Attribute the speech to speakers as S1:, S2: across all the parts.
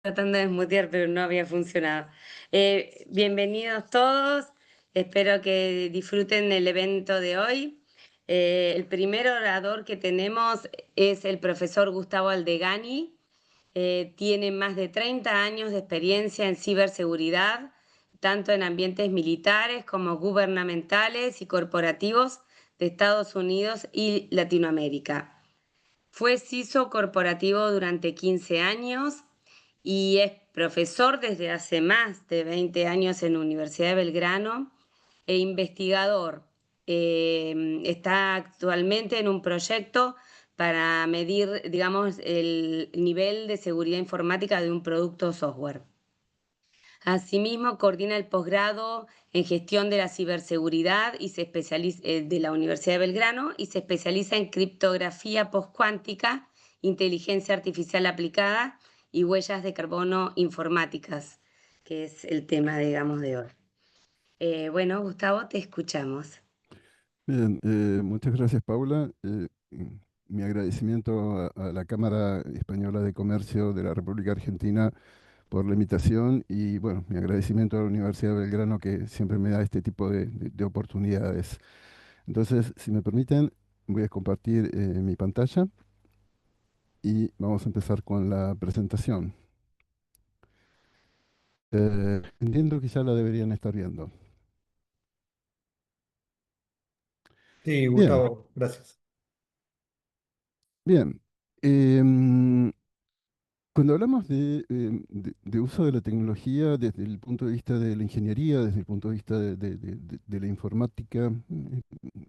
S1: Tratando de desmutear, pero no había funcionado. Bienvenidos todos, espero que disfruten el evento de hoy. El primer orador que tenemos es el profesor Gustavo Aldegani. Tiene más de 30 años de experiencia en ciberseguridad, tanto en ambientes militares como gubernamentales y corporativos de Estados Unidos y Latinoamérica. Fue CISO corporativo durante 15 años y es profesor desde hace más de 20 años en la Universidad de Belgrano e investigador. Está actualmente en un proyecto para medir, digamos, el nivel de seguridad informática de un producto o software. Asimismo, coordina el posgrado en gestión de la ciberseguridad y se especializa, de la Universidad de Belgrano, y se especializa en criptografía postcuántica, inteligencia artificial aplicada y huellas de carbono informáticas, que es el tema, digamos, de hoy. Bueno, Gustavo, te escuchamos.
S2: Bien, muchas gracias, Paula. Mi agradecimiento a la Cámara Española de Comercio de la República Argentina por la invitación y, bueno, mi agradecimiento a la Universidad de Belgrano que siempre me da este tipo de oportunidades. Entonces, si me permiten, voy a compartir mi pantalla y vamos a empezar con la presentación. Entiendo que ya la deberían estar viendo.
S3: Sí,
S2: Bien,
S3: Gustavo, gracias.
S2: bien. Cuando hablamos de uso de la tecnología desde el punto de vista de la ingeniería, desde el punto de vista de la informática,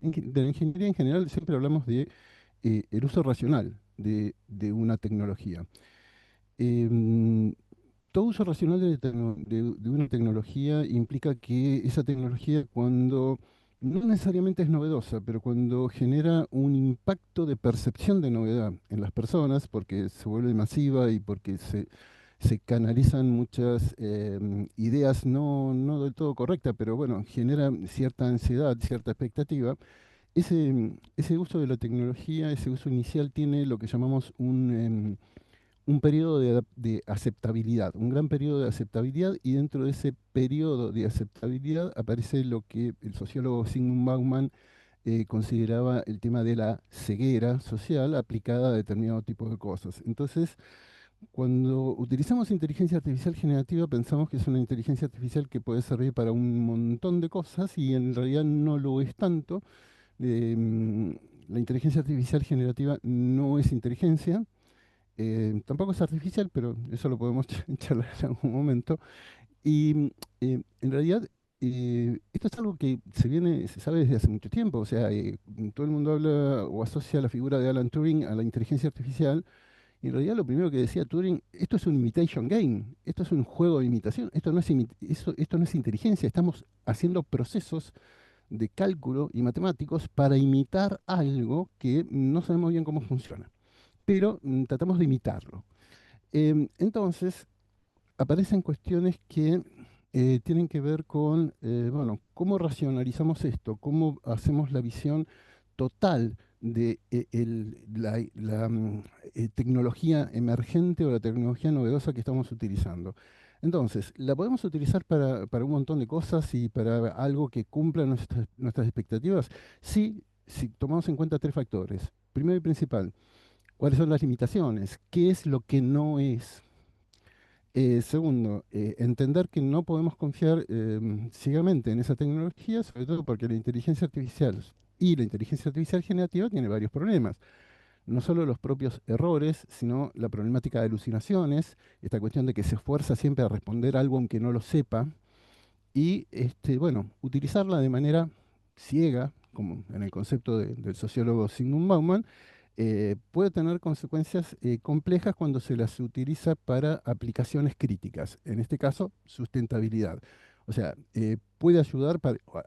S2: de la ingeniería en general, siempre hablamos de el uso racional de una tecnología. Em, Todo uso racional de una tecnología implica que esa tecnología, cuando no necesariamente es novedosa, pero cuando genera un impacto de percepción de novedad en las personas, porque se vuelve masiva y porque se canalizan muchas ideas no del todo correctas, pero bueno, genera cierta ansiedad, cierta expectativa. Ese uso de la tecnología, ese uso inicial tiene lo que llamamos un periodo de aceptabilidad, un gran periodo de aceptabilidad, y dentro de ese periodo de aceptabilidad aparece lo que el sociólogo Zygmunt Bauman consideraba el tema de la ceguera social aplicada a determinado tipo de cosas. Entonces, cuando utilizamos inteligencia artificial generativa, pensamos que es una inteligencia artificial que puede servir para un montón de cosas y en realidad no lo es tanto. Em, la inteligencia artificial generativa no es inteligencia, tampoco es artificial, pero eso lo podemos charlar en algún momento. Y en realidad esto es algo que se sabe desde hace mucho tiempo. O sea, todo el mundo habla o asocia la figura de Alan Turing a la inteligencia artificial. Y en realidad lo primero que decía Turing, esto es un imitation game, esto es un juego de imitación, esto no es inteligencia, estamos haciendo procesos de cálculo y matemáticos para imitar algo que no sabemos bien cómo funciona, pero tratamos de imitarlo. Entonces, aparecen cuestiones que tienen que ver con, bueno, cómo racionalizamos esto, cómo hacemos la visión total de la tecnología emergente o la tecnología novedosa que estamos utilizando. Entonces, la podemos utilizar para un montón de cosas y para algo que cumpla nuestras expectativas. Sí, si tomamos en cuenta tres factores. Primero y principal, ¿cuáles son las limitaciones? ¿Qué es lo que no es? Segundo, entender que no podemos confiar ciegamente en esa tecnología, sobre todo porque la inteligencia artificial y la inteligencia artificial generativa tiene varios problemas. No solo los propios errores, sino la problemática de alucinaciones, esta cuestión de que se esfuerza siempre a responder algo aunque no lo sepa, y bueno, utilizarla de manera ciega, como en el concepto del sociólogo Zygmunt Bauman, puede tener consecuencias complejas cuando se las utiliza para aplicaciones críticas, en este caso, sustentabilidad. O sea, puede ayudar,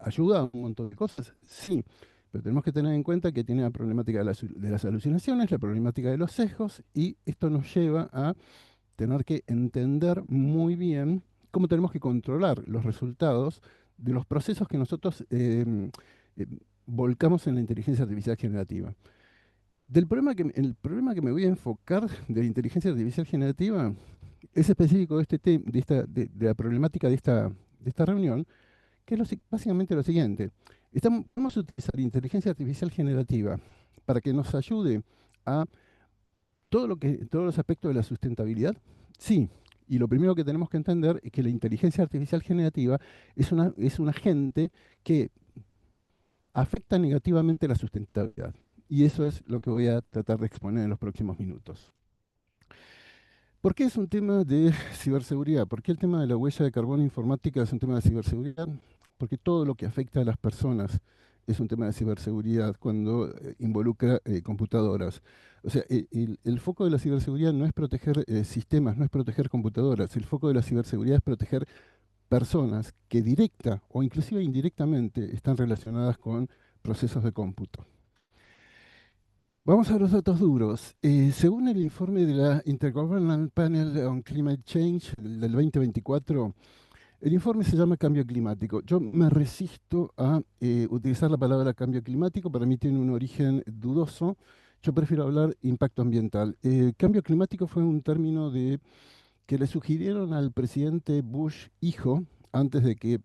S2: ayuda a un montón de cosas, sí, pero tenemos que tener en cuenta que tiene la problemática de las alucinaciones, la problemática de los sesgos, y esto nos lleva a tener que entender muy bien cómo tenemos que controlar los resultados de los procesos que nosotros eh, volcamos en la inteligencia artificial generativa. El problema que me voy a enfocar de la inteligencia artificial generativa es específico de, de la problemática de esta reunión, que es básicamente lo siguiente. Vamos a utilizar inteligencia artificial generativa para que nos ayude a todos los aspectos de la sustentabilidad. Sí, y lo primero que tenemos que entender es que la inteligencia artificial generativa es un agente que afecta negativamente la sustentabilidad. Y eso es lo que voy a tratar de exponer en los próximos minutos. ¿Por qué es un tema de ciberseguridad? ¿Por qué el tema de la huella de carbono informática es un tema de ciberseguridad? Porque todo lo que afecta a las personas es un tema de ciberseguridad cuando involucra computadoras. O sea, el foco de la ciberseguridad no es proteger sistemas, no es proteger computadoras. El foco de la ciberseguridad es proteger personas que directa o inclusive indirectamente están relacionadas con procesos de cómputo. Vamos a los datos duros. Según el informe de la Intergovernmental Panel on Climate Change del 2024, el informe se llama cambio climático. Yo me resisto a utilizar la palabra cambio climático, para mí tiene un origen dudoso. Yo prefiero hablar impacto ambiental. Cambio climático fue un término que le sugirieron al presidente Bush hijo, antes de que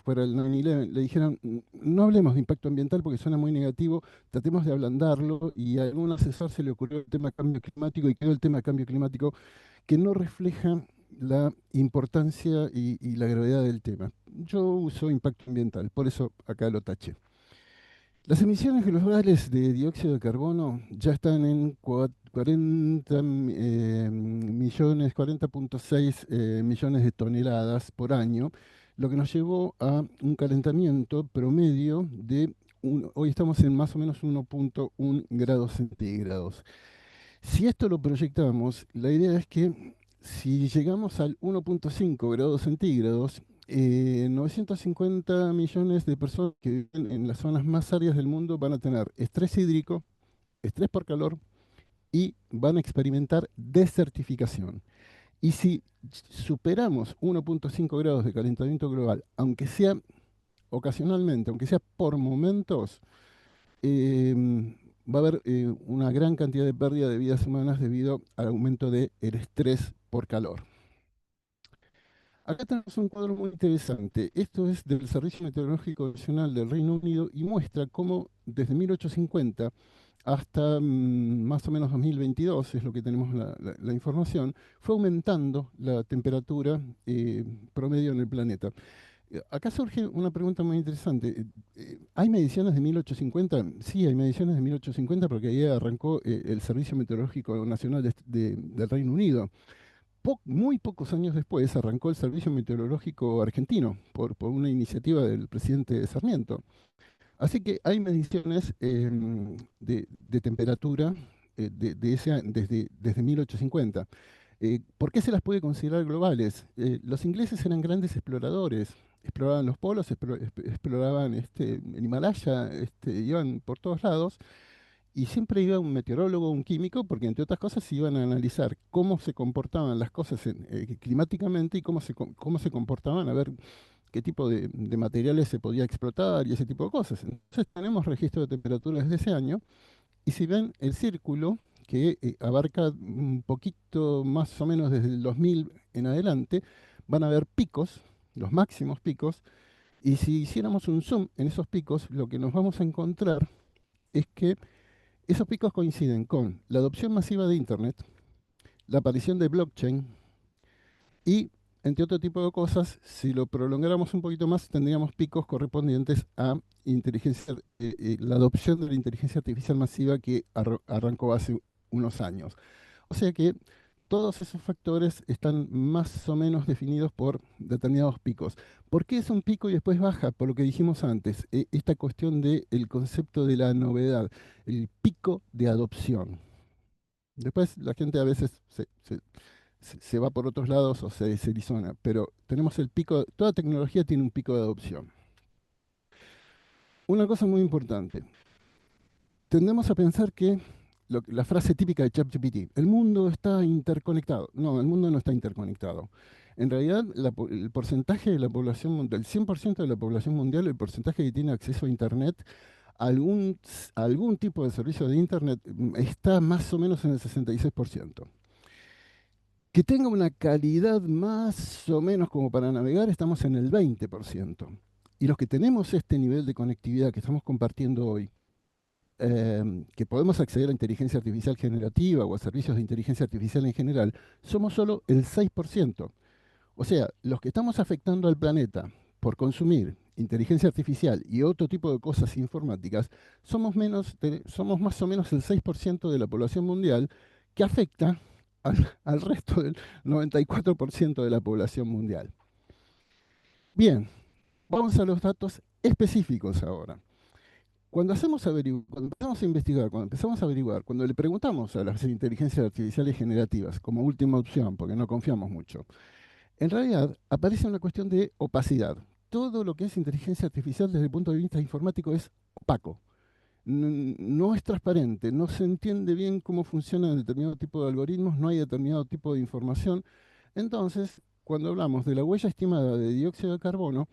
S2: fuera el 9/11, le dijeron, no hablemos de impacto ambiental porque suena muy negativo, tratemos de ablandarlo, y a algún asesor se le ocurrió el tema cambio climático y quedó el tema cambio climático, que no refleja la importancia y la gravedad del tema. Yo uso impacto ambiental, por eso acá lo taché. Las emisiones globales de dióxido de carbono ya están en 40 millones, 40,6 millones de toneladas por año, lo que nos llevó a un calentamiento promedio de, hoy estamos en más o menos 1,1 grados centígrados. Si esto lo proyectamos, la idea es que si llegamos al 1,5 grados centígrados, 950 millones de personas que viven en las zonas más áridas del mundo van a tener estrés hídrico, estrés por calor, y van a experimentar desertificación. Y si superamos 1,5 grados de calentamiento global, aunque sea ocasionalmente, aunque sea por momentos, va a haber una gran cantidad de pérdida de vidas humanas debido al aumento del estrés por calor. Acá tenemos un cuadro muy interesante. Esto es del Servicio Meteorológico Nacional del Reino Unido y muestra cómo desde 1850 hasta más o menos 2022, es lo que tenemos la información, fue aumentando la temperatura promedio en el planeta. Acá surge una pregunta muy interesante. ¿Hay mediciones de 1850? Sí, hay mediciones de 1850 porque ahí arrancó el Servicio Meteorológico Nacional del Reino Unido. Muy pocos años después arrancó el Servicio Meteorológico Argentino por una iniciativa del presidente Sarmiento. Así que hay mediciones de temperatura desde 1850. ¿Por qué se las puede considerar globales? Los ingleses eran grandes exploradores, exploraban los polos, exploraban el Himalaya, iban por todos lados, y siempre iba un meteorólogo, un químico, porque entre otras cosas iban a analizar cómo se comportaban las cosas climáticamente y cómo se comportaban, a ver qué tipo de materiales se podía explotar y ese tipo de cosas. Entonces tenemos registro de temperaturas desde ese año, y si ven el círculo, que abarca un poquito más o menos desde el 2000 en adelante, van a ver picos, los máximos picos, y si hiciéramos un zoom en esos picos, lo que nos vamos a encontrar es que esos picos coinciden con la adopción masiva de Internet, la aparición de blockchain y, entre otro tipo de cosas, si lo prolongáramos un poquito más, tendríamos picos correspondientes a la adopción de la inteligencia artificial masiva que arrancó hace unos años. O sea que todos esos factores están más o menos definidos por determinados picos. ¿Por qué es un pico y después baja? Por lo que dijimos antes, esta cuestión del concepto de la novedad, el pico de adopción. Después la gente a veces se va por otros lados o se deserizona, pero tenemos el pico, toda tecnología tiene un pico de adopción. Una cosa muy importante, tendemos a pensar que la frase típica de ChatGPT, el mundo está interconectado. No, el mundo no está interconectado. En realidad, el porcentaje de la población, del 100% de la población mundial, el porcentaje que tiene acceso a Internet, algún tipo de servicio de Internet, está más o menos en el 66%. Que tenga una calidad más o menos como para navegar, estamos en el 20%. Y los que tenemos este nivel de conectividad que estamos compartiendo hoy, que podemos acceder a inteligencia artificial generativa o a servicios de inteligencia artificial en general, somos solo el 6%. O sea, los que estamos afectando al planeta por consumir inteligencia artificial y otro tipo de cosas informáticas, somos más o menos el 6% de la población mundial que afecta al resto del 94% de la población mundial. Bien, vamos a los datos específicos ahora. Cuando empezamos a investigar, cuando empezamos a averiguar, cuando le preguntamos a las inteligencias artificiales generativas como última opción, porque no confiamos mucho, en realidad aparece una cuestión de opacidad. Todo lo que es inteligencia artificial desde el punto de vista informático es opaco. No es transparente, no se entiende bien cómo funciona determinado tipo de algoritmos, no hay determinado tipo de información. Entonces, cuando hablamos de la huella estimada de dióxido de carbono,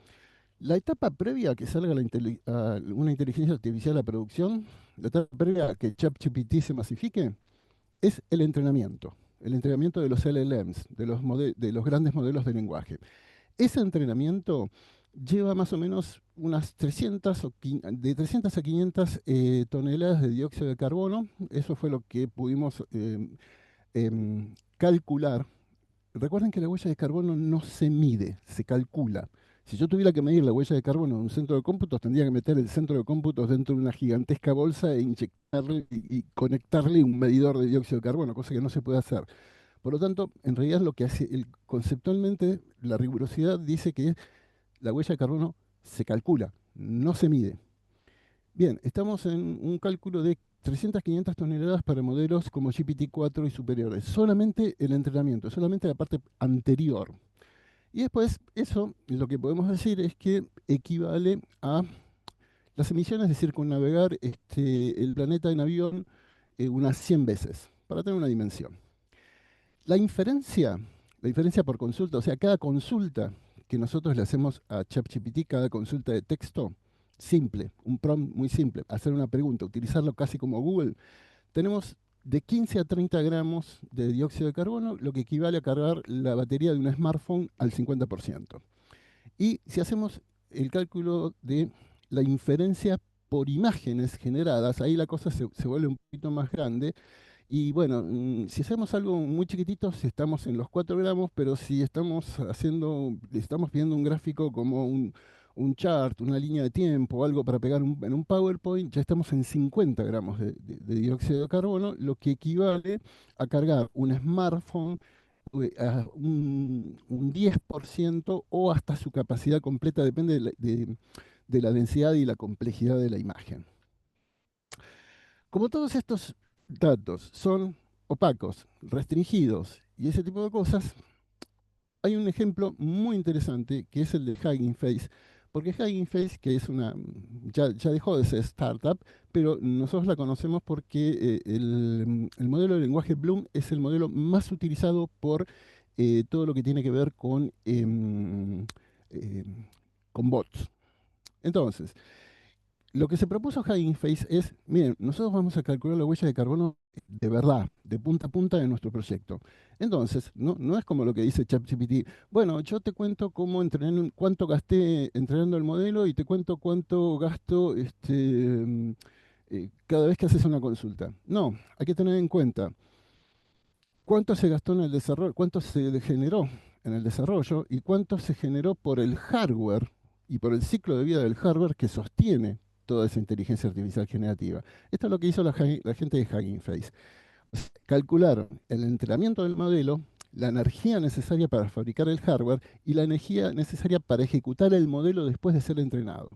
S2: la etapa previa a que salga a una inteligencia artificial a producción, la etapa previa a que ChatGPT se masifique, es el entrenamiento de los LLMs, de los grandes modelos de lenguaje. Ese entrenamiento lleva más o menos unas 300 de 300 a 500 toneladas de dióxido de carbono. Eso fue lo que pudimos calcular. Recuerden que la huella de carbono no se mide, se calcula. Si yo tuviera que medir la huella de carbono en un centro de cómputos, tendría que meter el centro de cómputos dentro de una gigantesca bolsa e inyectarle y conectarle un medidor de dióxido de carbono, cosa que no se puede hacer. Por lo tanto, en realidad lo que hace, conceptualmente, la rigurosidad dice que la huella de carbono se calcula, no se mide. Bien, estamos en un cálculo de 300, 500 toneladas para modelos como GPT-4 y superiores. Solamente el entrenamiento, solamente la parte anterior. Y después, eso, lo que podemos decir es que equivale a las emisiones de circunnavegar el planeta en avión unas 100 veces, para tener una dimensión. La inferencia, la diferencia por consulta, o sea, cada consulta que nosotros le hacemos a ChatGPT, cada consulta de texto, simple, un prompt muy simple, hacer una pregunta, utilizarlo casi como Google, tenemos de 15 a 30 gramos de dióxido de carbono, lo que equivale a cargar la batería de un smartphone al 50%. Y si hacemos el cálculo de la inferencia por imágenes generadas, ahí la cosa se vuelve un poquito más grande. Y bueno, si hacemos algo muy chiquitito, si estamos en los 4 gramos, pero si estamos viendo un gráfico como un chart, una línea de tiempo, algo para pegar en un PowerPoint, ya estamos en 50 gramos de dióxido de carbono, lo que equivale a cargar un smartphone a un 10% o hasta su capacidad completa, depende de la densidad y la complejidad de la imagen. Como todos estos datos son opacos, restringidos y ese tipo de cosas, hay un ejemplo muy interesante que es el de Hugging Face, porque Hugging Face, que es ya dejó de ser startup, pero nosotros la conocemos porque el modelo de lenguaje Bloom es el modelo más utilizado por todo lo que tiene que ver con bots. Entonces, lo que se propuso Hugging Face es, miren, nosotros vamos a calcular la huella de carbono de verdad, de punta a punta de nuestro proyecto. Entonces, no es como lo que dice ChatGPT. Bueno, yo te cuento cuánto gasté entrenando el modelo y te cuento cuánto gasto cada vez que haces una consulta. No, hay que tener en cuenta cuánto se gastó en el desarrollo, cuánto se generó en el desarrollo y cuánto se generó por el hardware y por el ciclo de vida del hardware que sostiene toda esa inteligencia artificial generativa. Esto es lo que hizo la gente de Hugging Face. Calcularon el entrenamiento del modelo, la energía necesaria para fabricar el hardware y la energía necesaria para ejecutar el modelo después de ser entrenado.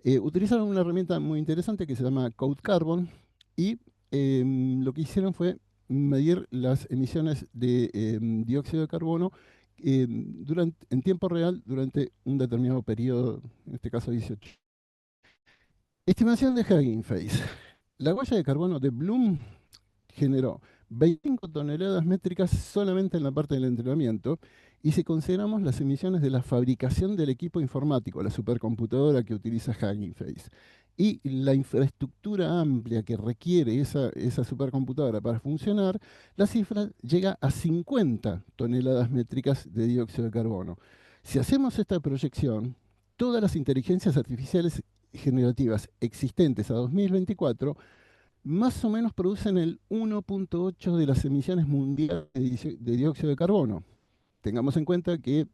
S2: Utilizaron una herramienta muy interesante que se llama Code Carbon y lo que hicieron fue medir las emisiones de dióxido de carbono en tiempo real durante un determinado periodo, en este caso 18. Estimación de Hugging Face. La huella de carbono de Bloom generó 25 toneladas métricas solamente en la parte del entrenamiento, y si consideramos las emisiones de la fabricación del equipo informático, la supercomputadora que utiliza Hugging Face, y la infraestructura amplia que requiere esa supercomputadora para funcionar, la cifra llega a 50 toneladas métricas de dióxido de carbono. Si hacemos esta proyección, todas las inteligencias artificiales generativas existentes a 2024 más o menos producen el 1,8 de las emisiones mundiales de dióxido de carbono. Tengamos en cuenta que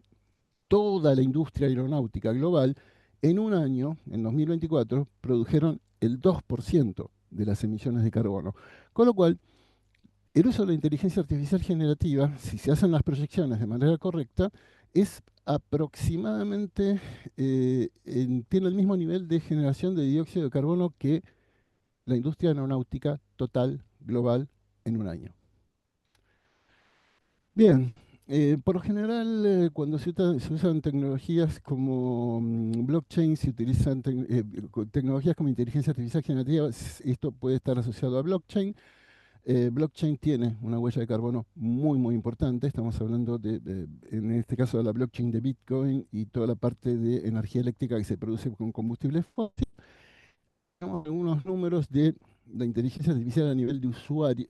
S2: toda la industria aeronáutica global, en un año, en 2024, produjeron el 2% de las emisiones de carbono. Con lo cual, el uso de la inteligencia artificial generativa, si se hacen las proyecciones de manera correcta, es aproximadamente, tiene el mismo nivel de generación de dióxido de carbono que la industria aeronáutica total global en un año. Bien, por lo general, cuando se usan tecnologías como blockchain, se utilizan tecnologías como inteligencia artificial generativa. Esto puede estar asociado a blockchain. Blockchain tiene una huella de carbono muy, muy importante. Estamos hablando en este caso, de la blockchain de Bitcoin y toda la parte de energía eléctrica que se produce con combustibles fósiles. Tenemos algunos números de la inteligencia artificial a nivel de usuario,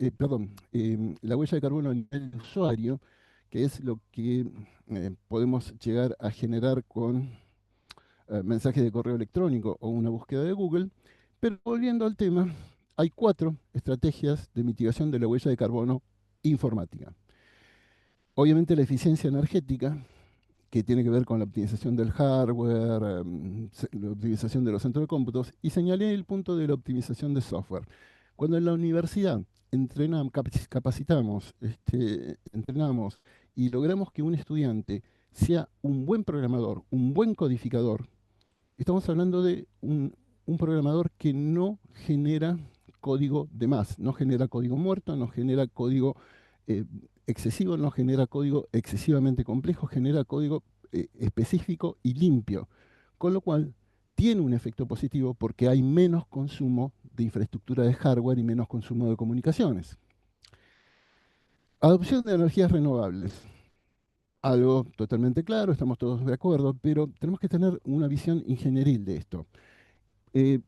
S2: la huella de carbono a nivel de usuario, que es lo que podemos llegar a generar con mensajes de correo electrónico o una búsqueda de Google. Pero volviendo al tema, hay 4 estrategias de mitigación de la huella de carbono informática. Obviamente la eficiencia energética, que tiene que ver con la optimización del hardware, la optimización de los centros de cómputos, y señalé el punto de la optimización de software. Cuando en la universidad capacitamos, entrenamos y logramos que un estudiante sea un buen programador, un buen codificador, estamos hablando de un programador que no genera código de más, no genera código muerto, no genera código eh, excesivo, no genera código excesivamente complejo, genera código específico y limpio, con lo cual tiene un efecto positivo porque hay menos consumo de infraestructura de hardware y menos consumo de comunicaciones. Adopción de energías renovables. Algo totalmente claro, estamos todos de acuerdo, pero tenemos que tener una visión ingenieril de esto.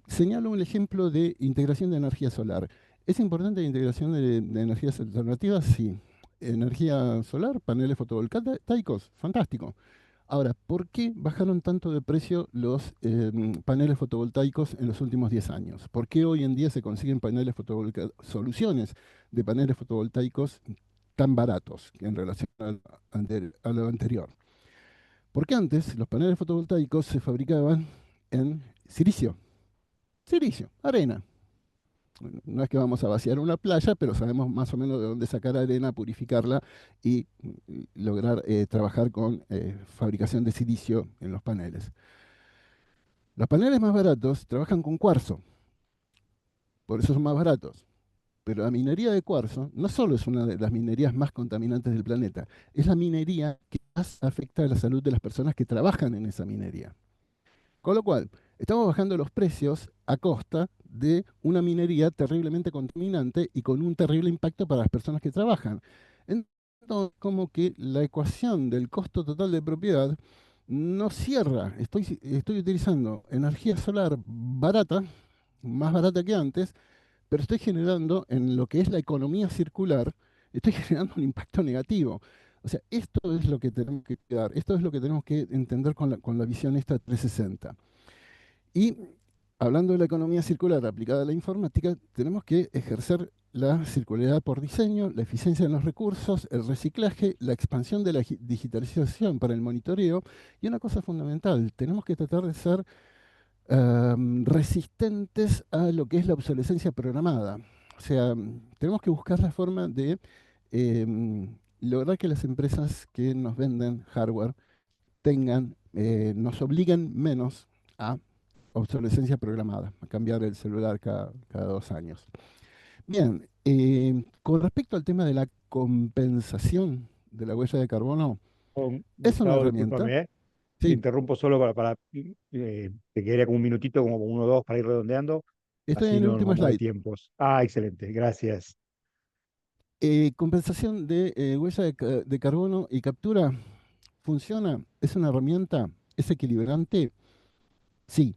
S2: Señalo un ejemplo de integración de energía solar. ¿Es importante la integración de energías alternativas? Sí. Energía solar, paneles fotovoltaicos, fantástico. Ahora, ¿por qué bajaron tanto de precio los paneles fotovoltaicos en los últimos 10 años? ¿Por qué hoy en día se consiguen soluciones de paneles fotovoltaicos tan baratos en relación a lo anterior? Porque antes los paneles fotovoltaicos se fabricaban en silicio. Silicio, arena. No es que vamos a vaciar una playa, pero sabemos más o menos de dónde sacar arena, purificarla y lograr trabajar con fabricación de silicio en los paneles. Los paneles más baratos trabajan con cuarzo, por eso son más baratos. Pero la minería de cuarzo no solo es una de las minerías más contaminantes del planeta, es la minería que más afecta a la salud de las personas que trabajan en esa minería. Con lo cual, estamos bajando los precios a costa de una minería terriblemente contaminante y con un terrible impacto para las personas que trabajan. Entonces, como que la ecuación del costo total de propiedad no cierra. Estoy utilizando energía solar barata, más barata que antes, pero estoy generando en lo que es la economía circular, estoy generando un impacto negativo. O sea, esto es lo que tenemos que cuidar, esto es lo que tenemos que entender con la visión esta 360. Y hablando de la economía circular aplicada a la informática, tenemos que ejercer la circularidad por diseño, la eficiencia en los recursos, el reciclaje, la expansión de la digitalización para el monitoreo y una cosa fundamental, tenemos que tratar de ser resistentes a lo que es la obsolescencia programada. O sea, tenemos que buscar la forma de lograr que las empresas que nos venden hardware nos obliguen menos a obsolescencia programada, a cambiar el celular cada 2 años. Bien, con respecto al tema de la compensación de la huella de carbono, es una
S3: Gustavo,
S2: herramienta,
S3: discúlpame, te
S2: sí,
S3: interrumpo solo te quedaría como un minutito, como uno o dos para ir redondeando,
S2: estoy
S3: así
S2: en el
S3: no nos
S2: último
S3: vamos de
S2: slide.
S3: tiempos. Ah, excelente, gracias.
S2: Compensación de huella de carbono y captura, ¿funciona? ¿Es una herramienta? ¿Es equilibrante? Sí.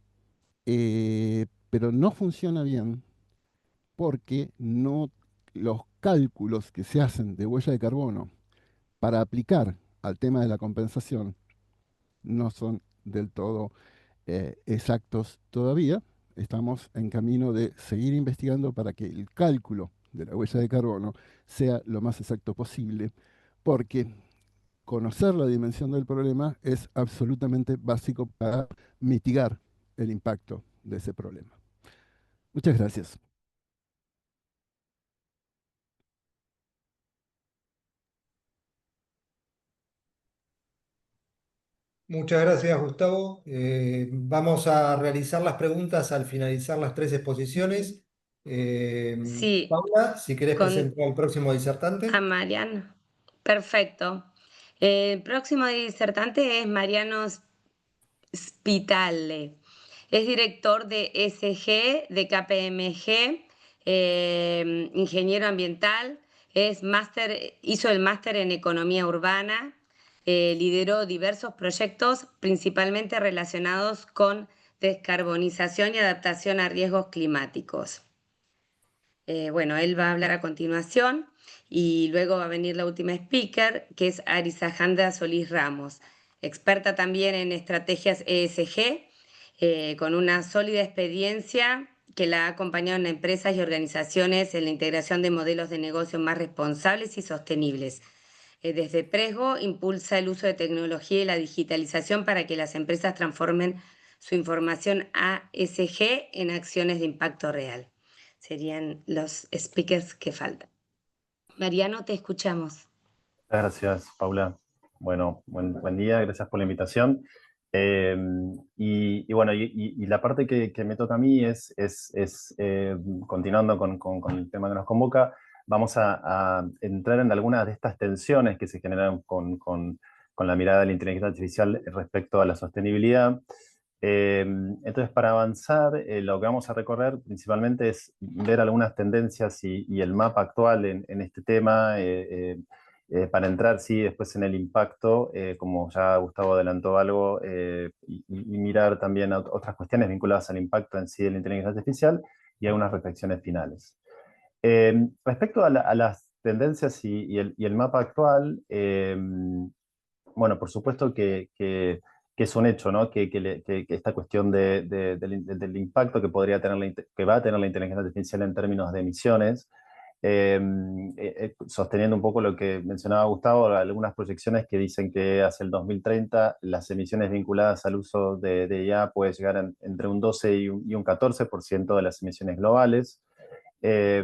S2: pero no funciona bien porque no, los cálculos que se hacen de huella de carbono para aplicar al tema de la compensación no son del todo exactos todavía. Estamos en camino de seguir investigando para que el cálculo de la huella de carbono sea lo más exacto posible, porque conocer la dimensión del problema es absolutamente básico para mitigar el impacto de ese problema. Muchas gracias.
S4: Muchas gracias, Gustavo. Vamos a realizar las preguntas al finalizar las tres exposiciones.
S1: Sí,
S4: Paula, si querés
S1: con
S4: presentar al próximo
S1: a
S4: disertante.
S1: Mariano. Perfecto. El próximo disertante es Mariano Spitale. Es director de SG, de KPMG, ingeniero ambiental, hizo el máster en economía urbana, lideró diversos proyectos principalmente relacionados con descarbonización y adaptación a riesgos climáticos. Bueno, él va a hablar a continuación y luego va a venir la última speaker, que es Arisajanda Solís Ramos, experta también en estrategias ESG, con una sólida experiencia que la ha acompañado en empresas y organizaciones en la integración de modelos de negocio más responsables y sostenibles. Desde Presgo impulsa el uso de tecnología y la digitalización para que las empresas transformen su información ASG en acciones de impacto real. Serían los speakers que faltan. Mariano, te escuchamos.
S5: Gracias, Paula. Bueno, buen día, gracias por la invitación. Eh, bueno, y la parte que me toca a mí es continuando con el tema que nos convoca, vamos a entrar en algunas de estas tensiones que se generan con la mirada de la inteligencia artificial respecto a la sostenibilidad. Entonces, para avanzar, lo que vamos a recorrer principalmente es ver algunas tendencias y el mapa actual en este tema, para entrar, sí, después en el impacto, como ya Gustavo adelantó algo, y mirar también otras cuestiones vinculadas al impacto en sí de la inteligencia artificial y algunas reflexiones finales. Respecto a las tendencias y el mapa actual, bueno, por supuesto que es un hecho, ¿no? Que esta cuestión del impacto que podría tener que va a tener la inteligencia artificial en términos de emisiones, sosteniendo un poco lo que mencionaba Gustavo, algunas proyecciones que dicen que hacia el 2030 las emisiones vinculadas al uso de IA puede llegar entre un 12 y un 14% de las emisiones globales. Eh,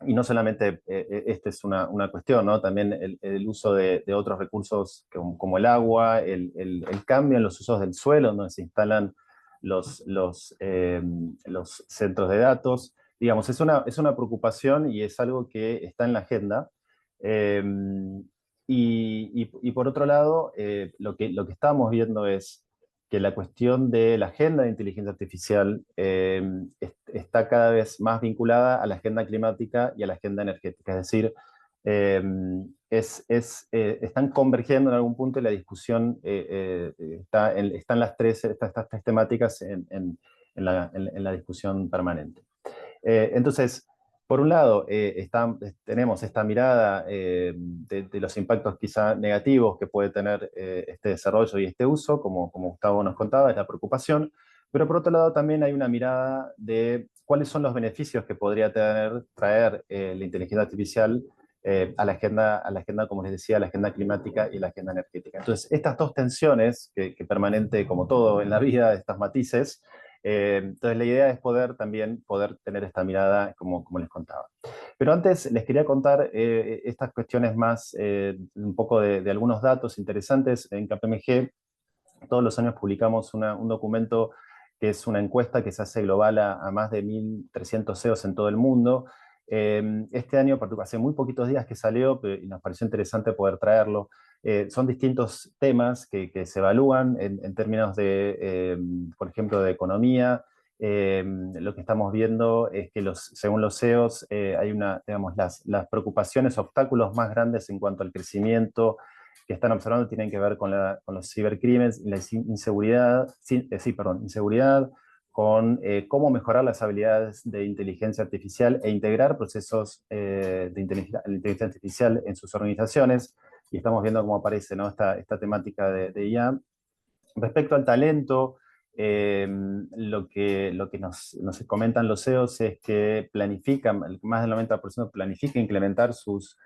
S5: y no solamente esta es una cuestión, ¿no? También el uso de otros recursos como el agua, el cambio en los usos del suelo, donde se instalan los centros de datos. Digamos, es una preocupación y es algo que está en la agenda. Eh, y por otro lado, lo que estamos viendo es que la cuestión de la agenda de inteligencia artificial está cada vez más vinculada a la agenda climática y a la agenda energética. Es decir, eh, están convergiendo en algún punto y la discusión están estas tres temáticas en la discusión permanente. Entonces, por un lado, tenemos esta mirada de los impactos quizá negativos que puede tener este desarrollo y este uso, como Gustavo nos contaba, es la preocupación, pero por otro lado también hay una mirada de cuáles son los beneficios que podría traer la inteligencia artificial a la agenda, como les decía, a la agenda climática y la agenda energética. Entonces, estas dos tensiones, que permanente, como todo en la vida, estas matices, entonces la idea es también poder tener esta mirada como les contaba. Pero antes les quería contar estas cuestiones más, un poco de algunos datos interesantes. En KPMG todos los años publicamos un documento que es una encuesta que se hace global a más de 1.300 CEOs en todo el mundo. Este año, hace muy poquitos días que salió, y nos pareció interesante poder traerlo. Son distintos temas que se evalúan en términos de, por ejemplo, de economía. Lo que estamos viendo es que según los CEOs digamos, las preocupaciones, obstáculos más grandes en cuanto al crecimiento que están observando tienen que ver con los cibercrímenes y la inseguridad, inseguridad, con cómo mejorar las habilidades de inteligencia artificial e integrar procesos de inteligencia artificial en sus organizaciones, y estamos viendo cómo aparece, ¿no?, esta temática de IA. Respecto al talento, lo que nos comentan los CEOs es que planifican, más del 90% planifica incrementar sus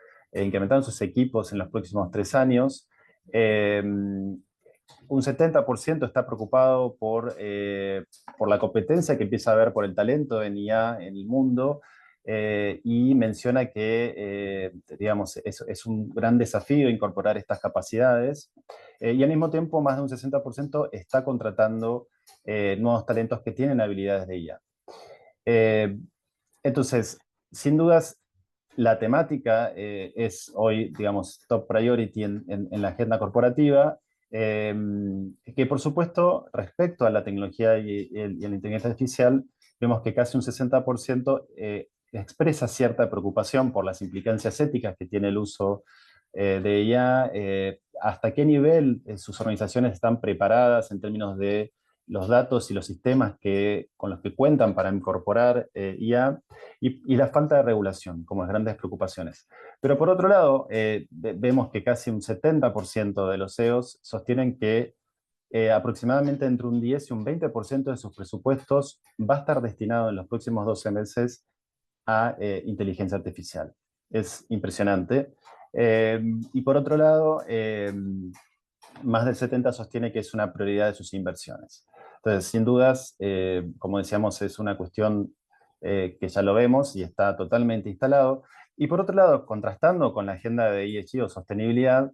S5: equipos en los próximos 3 años. Un 70% está preocupado por la competencia que empieza a haber por el talento en IA en el mundo, y menciona que digamos, es un gran desafío incorporar estas capacidades, y al mismo tiempo más de un 60% está contratando nuevos talentos que tienen habilidades de IA. Entonces, sin dudas, la temática es hoy, digamos, top priority en la agenda corporativa, que por supuesto, respecto a la tecnología y la inteligencia artificial, vemos que casi un 60% expresa cierta preocupación por las implicancias éticas que tiene el uso de IA, hasta qué nivel sus organizaciones están preparadas en términos de los datos y los sistemas con los que cuentan para incorporar IA, y la falta de regulación como las grandes preocupaciones. Pero por otro lado, vemos que casi un 70% de los CEOs sostienen que aproximadamente entre un 10 y un 20% de sus presupuestos va a estar destinado en los próximos 12 meses a inteligencia artificial. Es impresionante. Y por otro lado, más del 70% sostiene que es una prioridad de sus inversiones. Entonces, sin dudas, como decíamos, es una cuestión que ya lo vemos y está totalmente instalado. Y por otro lado, contrastando con la agenda de ESG o sostenibilidad,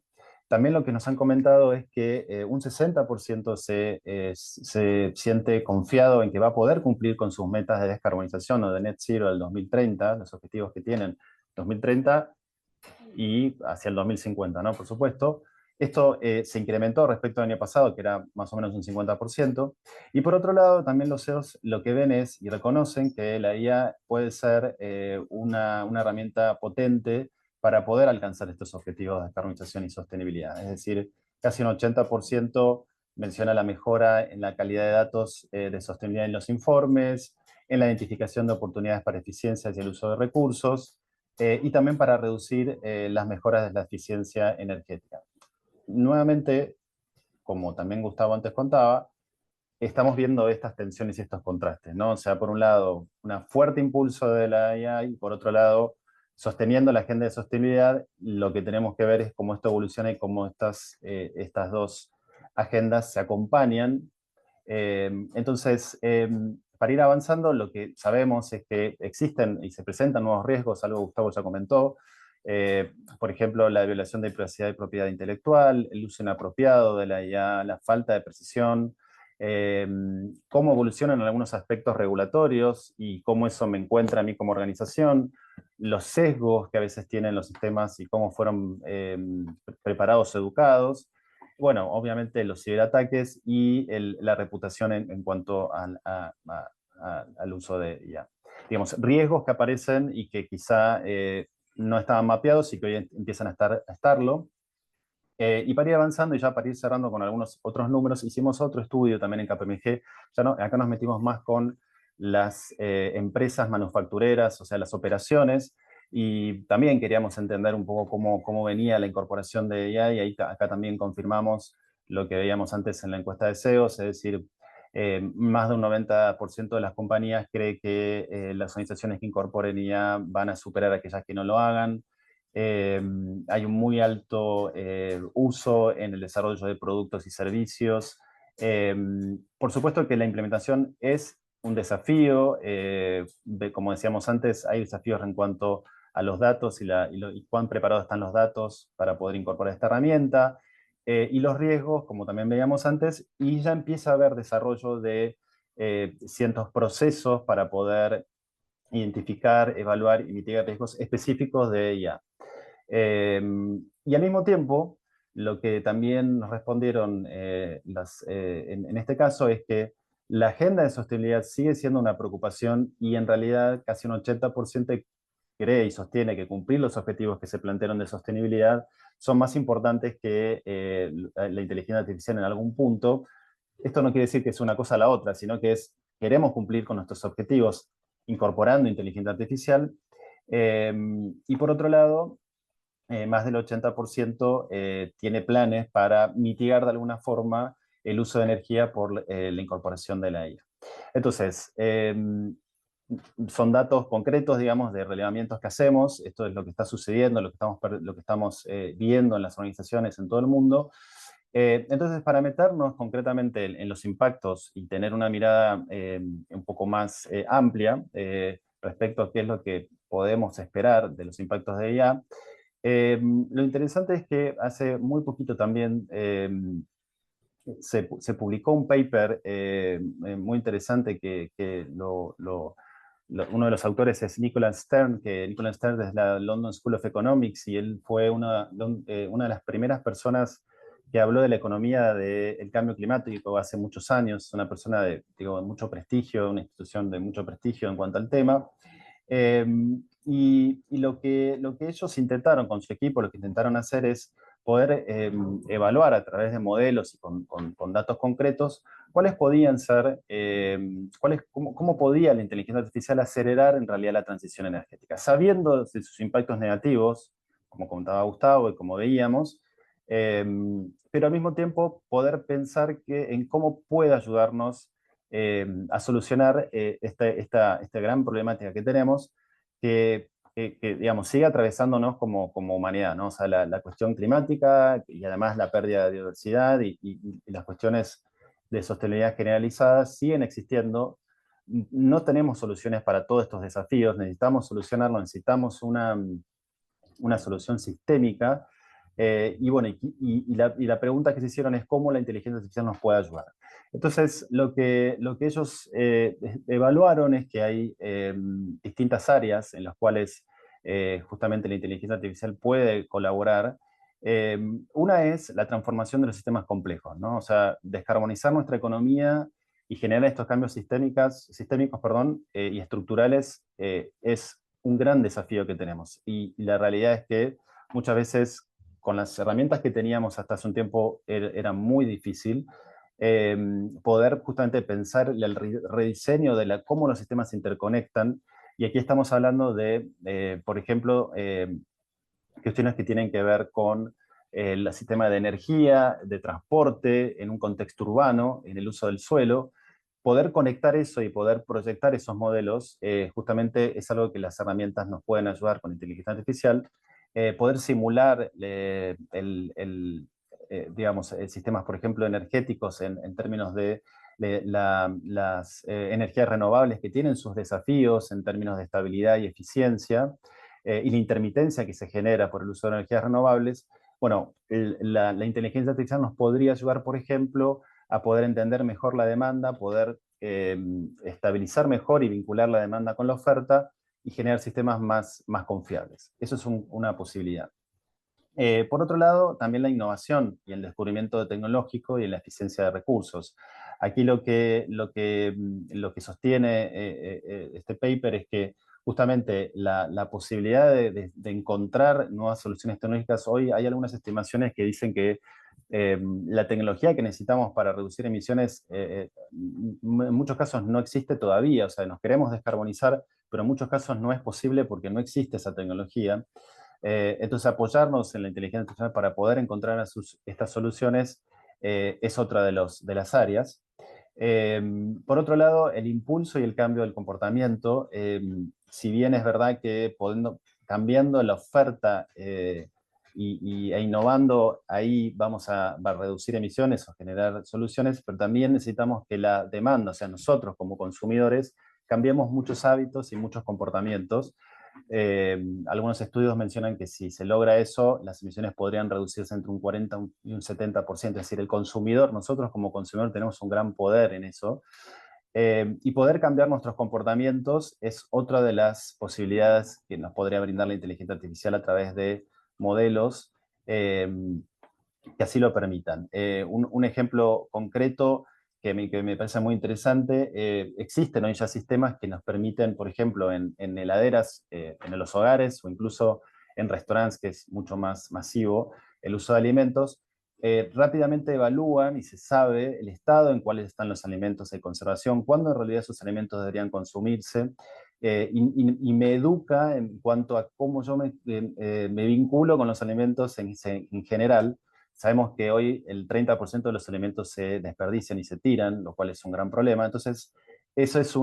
S5: también lo que nos han comentado es que un 60% se siente confiado en que va a poder cumplir con sus metas de descarbonización o de net zero del 2030, los objetivos que tienen 2030 y hacia el 2050, ¿no? Por supuesto. Esto se incrementó respecto al año pasado, que era más o menos un 50%. Y por otro lado, también los CEOs lo que ven es, y reconocen, que la IA puede ser una herramienta potente para poder alcanzar estos objetivos de descarbonización y sostenibilidad. Es decir, casi un 80% menciona la mejora en la calidad de datos de sostenibilidad en los informes, en la identificación de oportunidades para eficiencias y el uso de recursos, y también para reducir las mejoras de la eficiencia energética. Nuevamente, como también Gustavo antes contaba, estamos viendo estas tensiones y estos contrastes, ¿no? O sea, por un lado, un fuerte impulso de la IA, y por otro lado, sosteniendo la agenda de sostenibilidad, lo que tenemos que ver es cómo esto evoluciona y cómo estas dos agendas se acompañan. Entonces, para ir avanzando, lo que sabemos es que existen y se presentan nuevos riesgos, algo Gustavo ya comentó. Por ejemplo, la violación de privacidad y propiedad intelectual, el uso inapropiado de la IA, la falta de precisión, cómo evolucionan algunos aspectos regulatorios y cómo eso me encuentra a mí como organización, los sesgos que a veces tienen los sistemas y cómo fueron preparados, educados. Bueno, obviamente los ciberataques y la reputación en cuanto al uso de IA. Digamos, riesgos que aparecen y que quizá no estaban mapeados y que hoy empiezan a estarlo. Y para ir avanzando y ya para ir cerrando con algunos otros números, hicimos otro estudio también en KPMG. Acá nos metimos más con las empresas manufactureras, o sea, las operaciones, y también queríamos entender un poco cómo venía la incorporación de IA, y acá también confirmamos lo que veíamos antes en la encuesta de CEOs, es decir, más de un 90% de las compañías cree que las organizaciones que incorporen IA van a superar a aquellas que no lo hagan. Hay un muy alto uso en el desarrollo de productos y servicios. Por supuesto que la implementación es un desafío. Como decíamos antes, hay desafíos en cuanto a los datos y cuán preparados están los datos para poder incorporar esta herramienta. Y los riesgos, como también veíamos antes, y ya empieza a haber desarrollo de ciertos procesos para poder identificar, evaluar y mitigar riesgos específicos de IA. Y al mismo tiempo, lo que también nos respondieron en este caso es que la agenda de sostenibilidad sigue siendo una preocupación, y en realidad casi un 80% cree y sostiene que cumplir los objetivos que se plantearon de sostenibilidad son más importantes que la inteligencia artificial en algún punto. Esto no quiere decir que es una cosa a la otra, sino que es queremos cumplir con nuestros objetivos incorporando inteligencia artificial. Y por otro lado, más del 80% tiene planes para mitigar de alguna forma el uso de energía por la incorporación de la IA. Entonces, son datos concretos, digamos, de relevamientos que hacemos. Esto es lo que está sucediendo, lo que estamos viendo en las organizaciones en todo el mundo. Entonces, para meternos concretamente en los impactos y tener una mirada un poco más amplia respecto a qué es lo que podemos esperar de los impactos de IA, lo interesante es que hace muy poquito también se publicó un paper muy interesante que uno de los autores es Nicholas Stern, que Nicholas Stern es de la London School of Economics, y él fue una de las primeras personas que habló de la economía del cambio climático hace muchos años, una persona de mucho prestigio, una institución de mucho prestigio en cuanto al tema. Y lo que ellos intentaron con su equipo, lo que intentaron hacer es poder evaluar a través de modelos y con datos concretos cuáles podían ser, cómo podía la inteligencia artificial acelerar en realidad la transición energética, sabiendo de sus impactos negativos, como contaba Gustavo y como veíamos, pero al mismo tiempo poder pensar en cómo puede ayudarnos a solucionar esta gran problemática que tenemos, que digamos, sigue atravesándonos como humanidad, ¿no? O sea, la cuestión climática y además la pérdida de biodiversidad y las cuestiones de sostenibilidad generalizadas siguen existiendo. No tenemos soluciones para todos estos desafíos, necesitamos solucionarlo, necesitamos una solución sistémica. Y bueno, la pregunta que se hicieron es cómo la inteligencia artificial nos puede ayudar. Entonces, lo que ellos evaluaron es que hay distintas áreas en las cuales justamente la inteligencia artificial puede colaborar. Una es la transformación de los sistemas complejos, ¿no? O sea, descarbonizar nuestra economía y generar estos cambios sistémicos, y estructurales es un gran desafío que tenemos. Y la realidad es que muchas veces con las herramientas que teníamos hasta hace un tiempo era muy difícil poder justamente pensar el rediseño de cómo los sistemas se interconectan. Y aquí estamos hablando de, por ejemplo, cuestiones que tienen que ver con el sistema de energía, de transporte, en un contexto urbano, en el uso del suelo. Poder conectar eso y poder proyectar esos modelos justamente es algo que las herramientas nos pueden ayudar con inteligencia artificial. Poder simular digamos, sistemas, por ejemplo, energéticos en términos de las energías renovables que tienen sus desafíos en términos de estabilidad y eficiencia, y la intermitencia que se genera por el uso de energías renovables. Bueno, la inteligencia artificial nos podría ayudar, por ejemplo, a poder entender mejor la demanda, poder estabilizar mejor y vincular la demanda con la oferta y generar sistemas más confiables. Eso es una posibilidad. Por otro lado, también la innovación y el descubrimiento tecnológico y la eficiencia de recursos. Aquí lo que sostiene este paper es que justamente la posibilidad de encontrar nuevas soluciones tecnológicas, hoy hay algunas estimaciones que dicen que la tecnología que necesitamos para reducir emisiones en muchos casos no existe todavía, o sea, nos queremos descarbonizar, pero en muchos casos no es posible porque no existe esa tecnología. Entonces, apoyarnos en la inteligencia artificial para poder encontrar estas soluciones es otra de las áreas. Por otro lado, el impulso y el cambio del comportamiento, si bien es verdad que cambiando la oferta e innovando, ahí vamos a reducir emisiones o generar soluciones, pero también necesitamos que la demanda, o sea, nosotros como consumidores, cambiemos muchos hábitos y muchos comportamientos. Algunos estudios mencionan que si se logra eso, las emisiones podrían reducirse entre un 40 y un 70%, es decir, el consumidor, nosotros como consumidor tenemos un gran poder en eso, y poder cambiar nuestros comportamientos es otra de las posibilidades que nos podría brindar la inteligencia artificial a través de modelos que así lo permitan. Un ejemplo concreto que me parece muy interesante, existen hoy ya sistemas que nos permiten, por ejemplo, en heladeras, en los hogares o incluso en restaurantes, que es mucho más masivo el uso de alimentos, rápidamente evalúan y se sabe el estado en cuáles están los alimentos de conservación, cuándo en realidad esos alimentos deberían consumirse, y me educa en cuanto a cómo yo me vinculo con los alimentos en general. Sabemos que hoy el 30% de los alimentos se desperdician y se tiran, lo cual es un gran problema. Entonces, eso es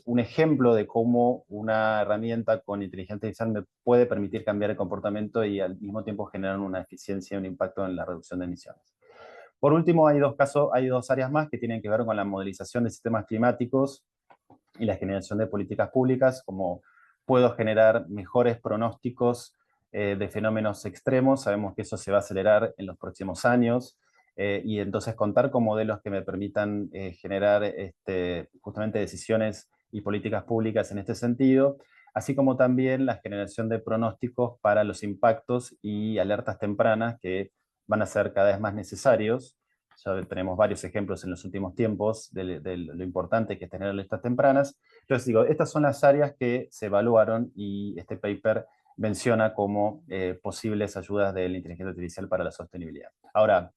S5: un ejemplo de cómo una herramienta con inteligencia artificial me puede permitir cambiar el comportamiento y al mismo tiempo generar una eficiencia y un impacto en la reducción de emisiones. Por último, hay dos áreas más que tienen que ver con la modelización de sistemas climáticos y la generación de políticas públicas, como puedo generar mejores pronósticos de fenómenos extremos. Sabemos que eso se va a acelerar en los próximos años, y entonces contar con modelos que me permitan generar justamente decisiones y políticas públicas en este sentido, así como también la generación de pronósticos para los impactos y alertas tempranas que van a ser cada vez más necesarios. Ya tenemos varios ejemplos en los últimos tiempos de lo importante que es tener alertas tempranas. Entonces digo, estas son las áreas que se evaluaron y este paper menciona como posibles ayudas de la inteligencia artificial para la sostenibilidad. Ahora,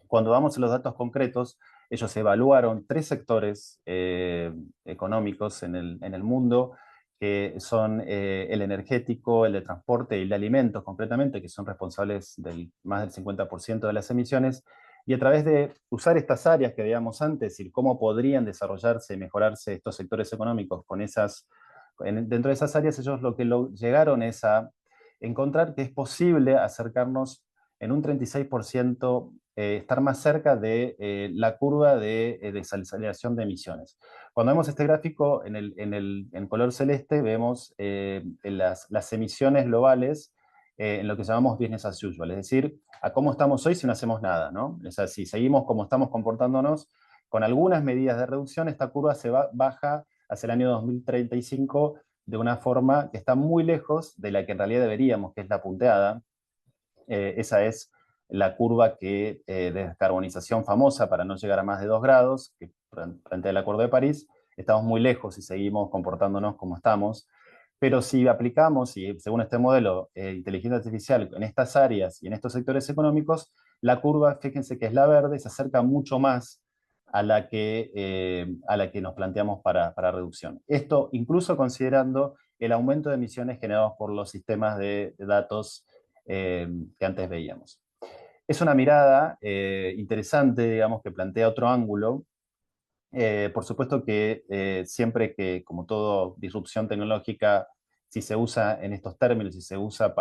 S5: cuando vamos a los datos concretos, ellos evaluaron 3 sectores económicos en el mundo, que son el energético, el de transporte y el de alimentos concretamente, que son responsables del más del 50% de las emisiones, y a través de usar estas áreas que veíamos antes y cómo podrían desarrollarse y mejorarse estos sectores económicos con dentro de esas áreas, ellos lo que llegaron es a encontrar que es posible acercarnos en un 36%, estar más cerca de la curva de desaceleración de emisiones. Cuando vemos este gráfico en color celeste, vemos las emisiones globales en lo que llamamos business as usual, es decir, a cómo estamos hoy si no hacemos nada, ¿no? O sea, si seguimos como estamos comportándonos, con algunas medidas de reducción, esta curva baja hacia el año 2035 de una forma que está muy lejos de la que en realidad deberíamos, que es la punteada. Esa es la curva de descarbonización famosa para no llegar a más de 2 grados, que frente al Acuerdo de París. Estamos muy lejos y seguimos comportándonos como estamos. Pero si aplicamos, y según este modelo, inteligencia artificial en estas áreas y en estos sectores económicos, la curva, fíjense que es la verde, se acerca mucho más a la que nos planteamos para reducción. Esto incluso considerando el aumento de emisiones generados por los sistemas de datos que antes veíamos. Es una mirada interesante, digamos, que plantea otro ángulo. Por supuesto que siempre que, como todo disrupción tecnológica, si se usa en estos términos, si se usa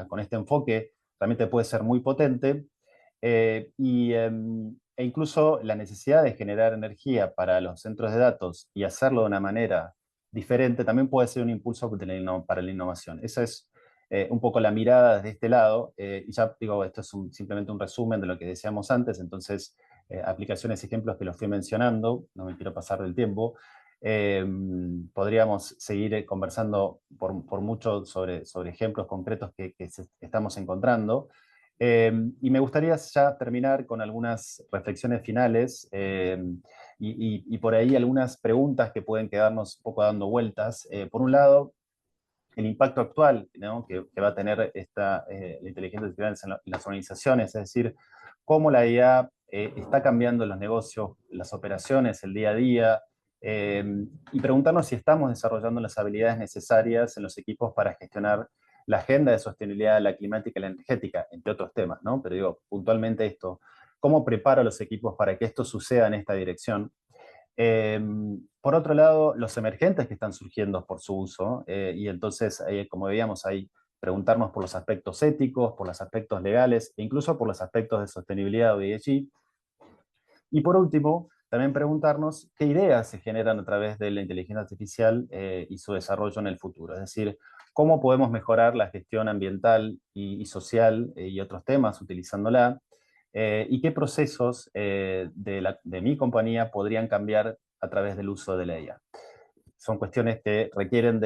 S5: con este enfoque, realmente puede ser muy potente. E incluso la necesidad de generar energía para los centros de datos y hacerlo de una manera diferente también puede ser un impulso para la innovación. Esa es un poco la mirada desde este lado. Y ya digo, esto es simplemente un resumen de lo que decíamos antes, entonces aplicaciones y ejemplos que los fui mencionando, no me quiero pasar del tiempo. Podríamos seguir conversando por mucho sobre ejemplos concretos que estamos encontrando. Y me gustaría ya terminar con algunas reflexiones finales y por ahí algunas preguntas que pueden quedarnos un poco dando vueltas. Por un lado, el impacto actual, ¿no?, que va a tener la inteligencia artificial en las organizaciones, es decir, cómo la IA está cambiando los negocios, las operaciones, el día a día, y preguntarnos si estamos desarrollando las habilidades necesarias en los equipos para gestionar la agenda de sostenibilidad, la climática y la energética, entre otros temas, ¿no? Pero digo, puntualmente esto, ¿cómo preparo a los equipos para que esto suceda en esta dirección? Por otro lado, los emergentes que están surgiendo por su uso, y entonces, como veíamos ahí, preguntarnos por los aspectos éticos, por los aspectos legales, e incluso por los aspectos de sostenibilidad o ESG. Y por último, también preguntarnos qué ideas se generan a través de la inteligencia artificial y su desarrollo en el futuro. Es decir, cómo podemos mejorar la gestión ambiental y social y otros temas utilizándola, y qué procesos de mi compañía podrían cambiar a través del uso de la IA. Son cuestiones que requieren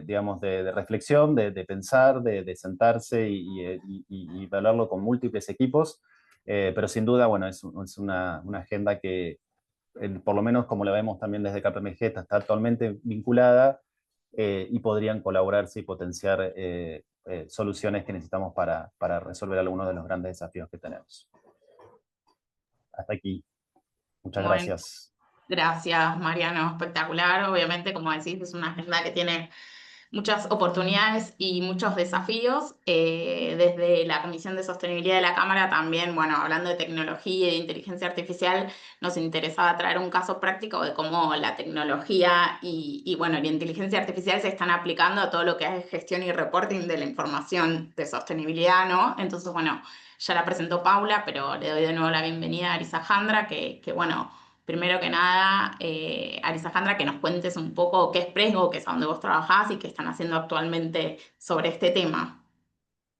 S5: digamos, de reflexión, de pensar, de sentarse y hablarlo con múltiples equipos, pero sin duda, bueno, es una agenda que, por lo menos como la vemos también desde KPMG, está actualmente vinculada y podrían colaborarse y potenciar soluciones que necesitamos para resolver algunos de los grandes desafíos que tenemos. Hasta aquí. Muchas
S6: Bueno,
S5: gracias.
S6: gracias, Mariano, espectacular. Obviamente, como decís, es una agenda que tiene muchas oportunidades y muchos desafíos. Desde la Comisión de Sostenibilidad de la Cámara también, bueno, hablando de tecnología y de inteligencia artificial, nos interesaba traer un caso práctico de cómo la tecnología bueno, la inteligencia artificial se están aplicando a todo lo que es gestión y reporting de la información de sostenibilidad, ¿no? Entonces, bueno, ya la presentó Paula, pero le doy de nuevo la bienvenida a Arisajandra, que bueno, primero que nada, Arisajandra, que nos cuentes un poco qué es Presgo, que es a donde vos trabajás y qué están haciendo actualmente sobre este tema.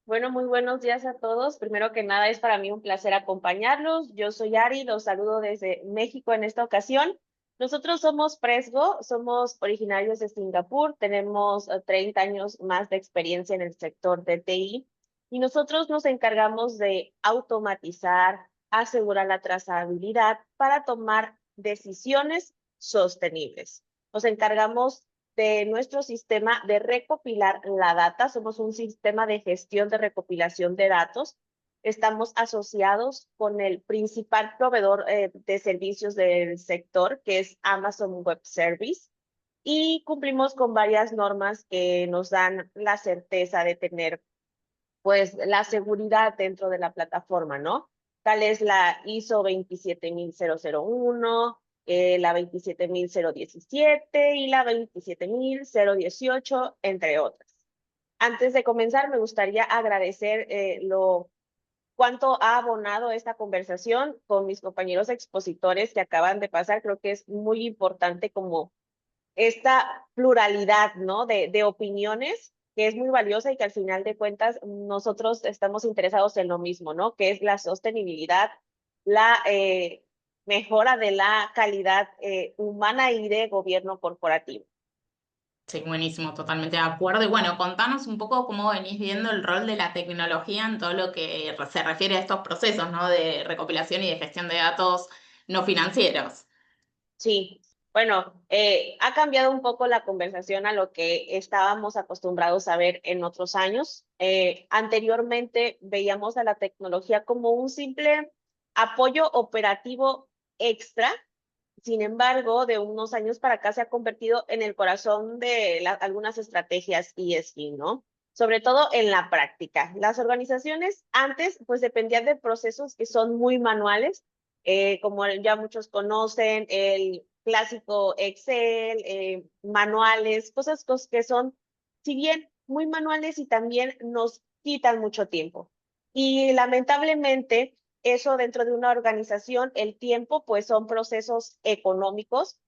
S7: Bueno, muy buenos días a todos. Primero que nada, es para mí un placer acompañarlos. Yo soy Ari, los saludo desde México en esta ocasión. Nosotros somos Presgo, somos originarios de Singapur, tenemos 30 años más de experiencia en el sector de TI y nosotros nos encargamos de automatizar, asegurar la trazabilidad para tomar decisiones sostenibles. Nos encargamos de nuestro sistema de recopilar la data. Somos un sistema de gestión de recopilación de datos. Estamos asociados con el principal proveedor de servicios del sector, que es Amazon Web Service, y cumplimos con varias normas que nos dan la certeza de tener, pues, la seguridad dentro de la plataforma, ¿no? Tal es la ISO 27001, la 27017 y la 27018, entre otras. Antes de comenzar, me gustaría agradecer cuánto ha abonado esta conversación con mis compañeros expositores que acaban de pasar. Creo que es muy importante como esta pluralidad, ¿no? de opiniones, que es muy valiosa y que al final de cuentas nosotros estamos interesados en lo mismo, ¿no? Que es la sostenibilidad, la mejora de la calidad humana y de gobierno corporativo.
S6: Sí, buenísimo, totalmente de acuerdo. Y bueno, contanos un poco cómo venís viendo el rol de la tecnología en todo lo que se refiere a estos procesos, ¿no? De recopilación y de gestión de datos no financieros.
S7: Sí, bueno, ha cambiado un poco la conversación a lo que estábamos acostumbrados a ver en otros años. Anteriormente veíamos a la tecnología como un simple apoyo operativo extra. Sin embargo, de unos años para acá se ha convertido en el corazón de algunas estrategias ESG, ¿no? Sobre todo en la práctica. Las organizaciones antes, pues, dependían de procesos que son muy manuales, como ya muchos conocen, el clásico Excel, manuales, cosas que son, si bien muy manuales y también nos quitan mucho tiempo. Y lamentablemente, eso dentro de una organización, el tiempo, pues son procesos económicos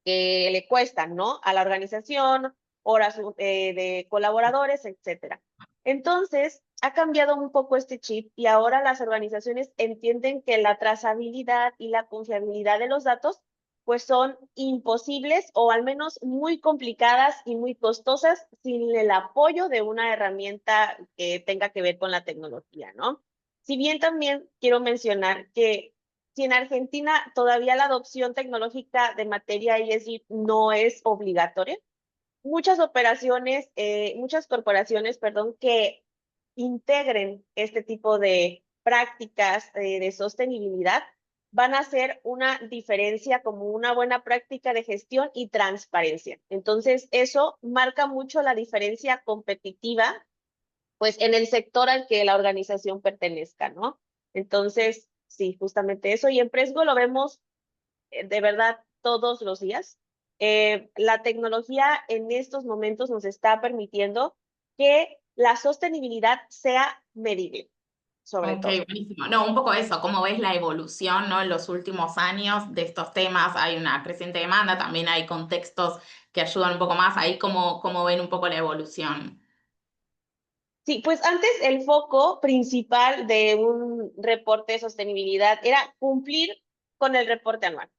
S7: que le cuestan, ¿no? A la organización, horas de colaboradores, etcétera. Entonces, ha cambiado un poco este chip y ahora las organizaciones entienden que la trazabilidad y la confiabilidad de los datos pues son imposibles o al menos muy complicadas y muy costosas sin el apoyo de una herramienta que tenga que ver con la tecnología, ¿no? Si bien también quiero mencionar que si en Argentina todavía la adopción tecnológica de materia ESG no es obligatoria, muchas muchas corporaciones, perdón, que integren este tipo de prácticas de sostenibilidad van a hacer una diferencia como una buena práctica de gestión y transparencia. Entonces, eso marca mucho la diferencia competitiva, pues, en el sector al que la organización pertenezca, ¿no? Entonces, sí, justamente eso. Y en Presgo lo vemos de verdad todos los días. La tecnología en estos momentos nos está permitiendo que la sostenibilidad sea medible, sobre
S6: Ok,
S7: todo.
S6: buenísimo. No, un poco eso, cómo ves la evolución, ¿no? En los últimos años de estos temas, hay una creciente demanda, también hay contextos que ayudan un poco más, ahí cómo ven un poco la evolución.
S7: Sí, pues antes el foco principal de un reporte de sostenibilidad era cumplir con el reporte anual.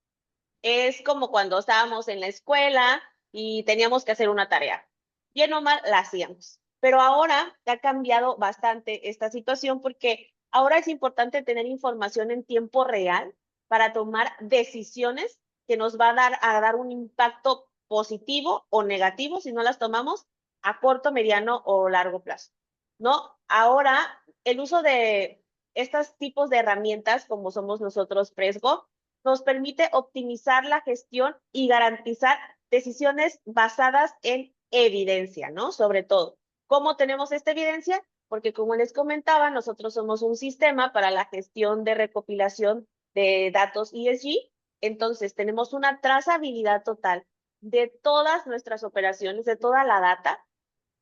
S7: Es como cuando estábamos en la escuela y teníamos que hacer una tarea. Bien o mal, la hacíamos. Pero ahora ha cambiado bastante esta situación porque ahora es importante tener información en tiempo real para tomar decisiones que nos va a dar un impacto positivo o negativo si no las tomamos a corto, mediano o largo plazo, ¿no? Ahora, el uso de estos tipos de herramientas, como somos nosotros Presgo, nos permite optimizar la gestión y garantizar decisiones basadas en evidencia, ¿no? Sobre todo, ¿cómo tenemos esta evidencia? Porque como les comentaba, nosotros somos un sistema para la gestión de recopilación de datos ESG, entonces tenemos una trazabilidad total de todas nuestras operaciones, de toda la data,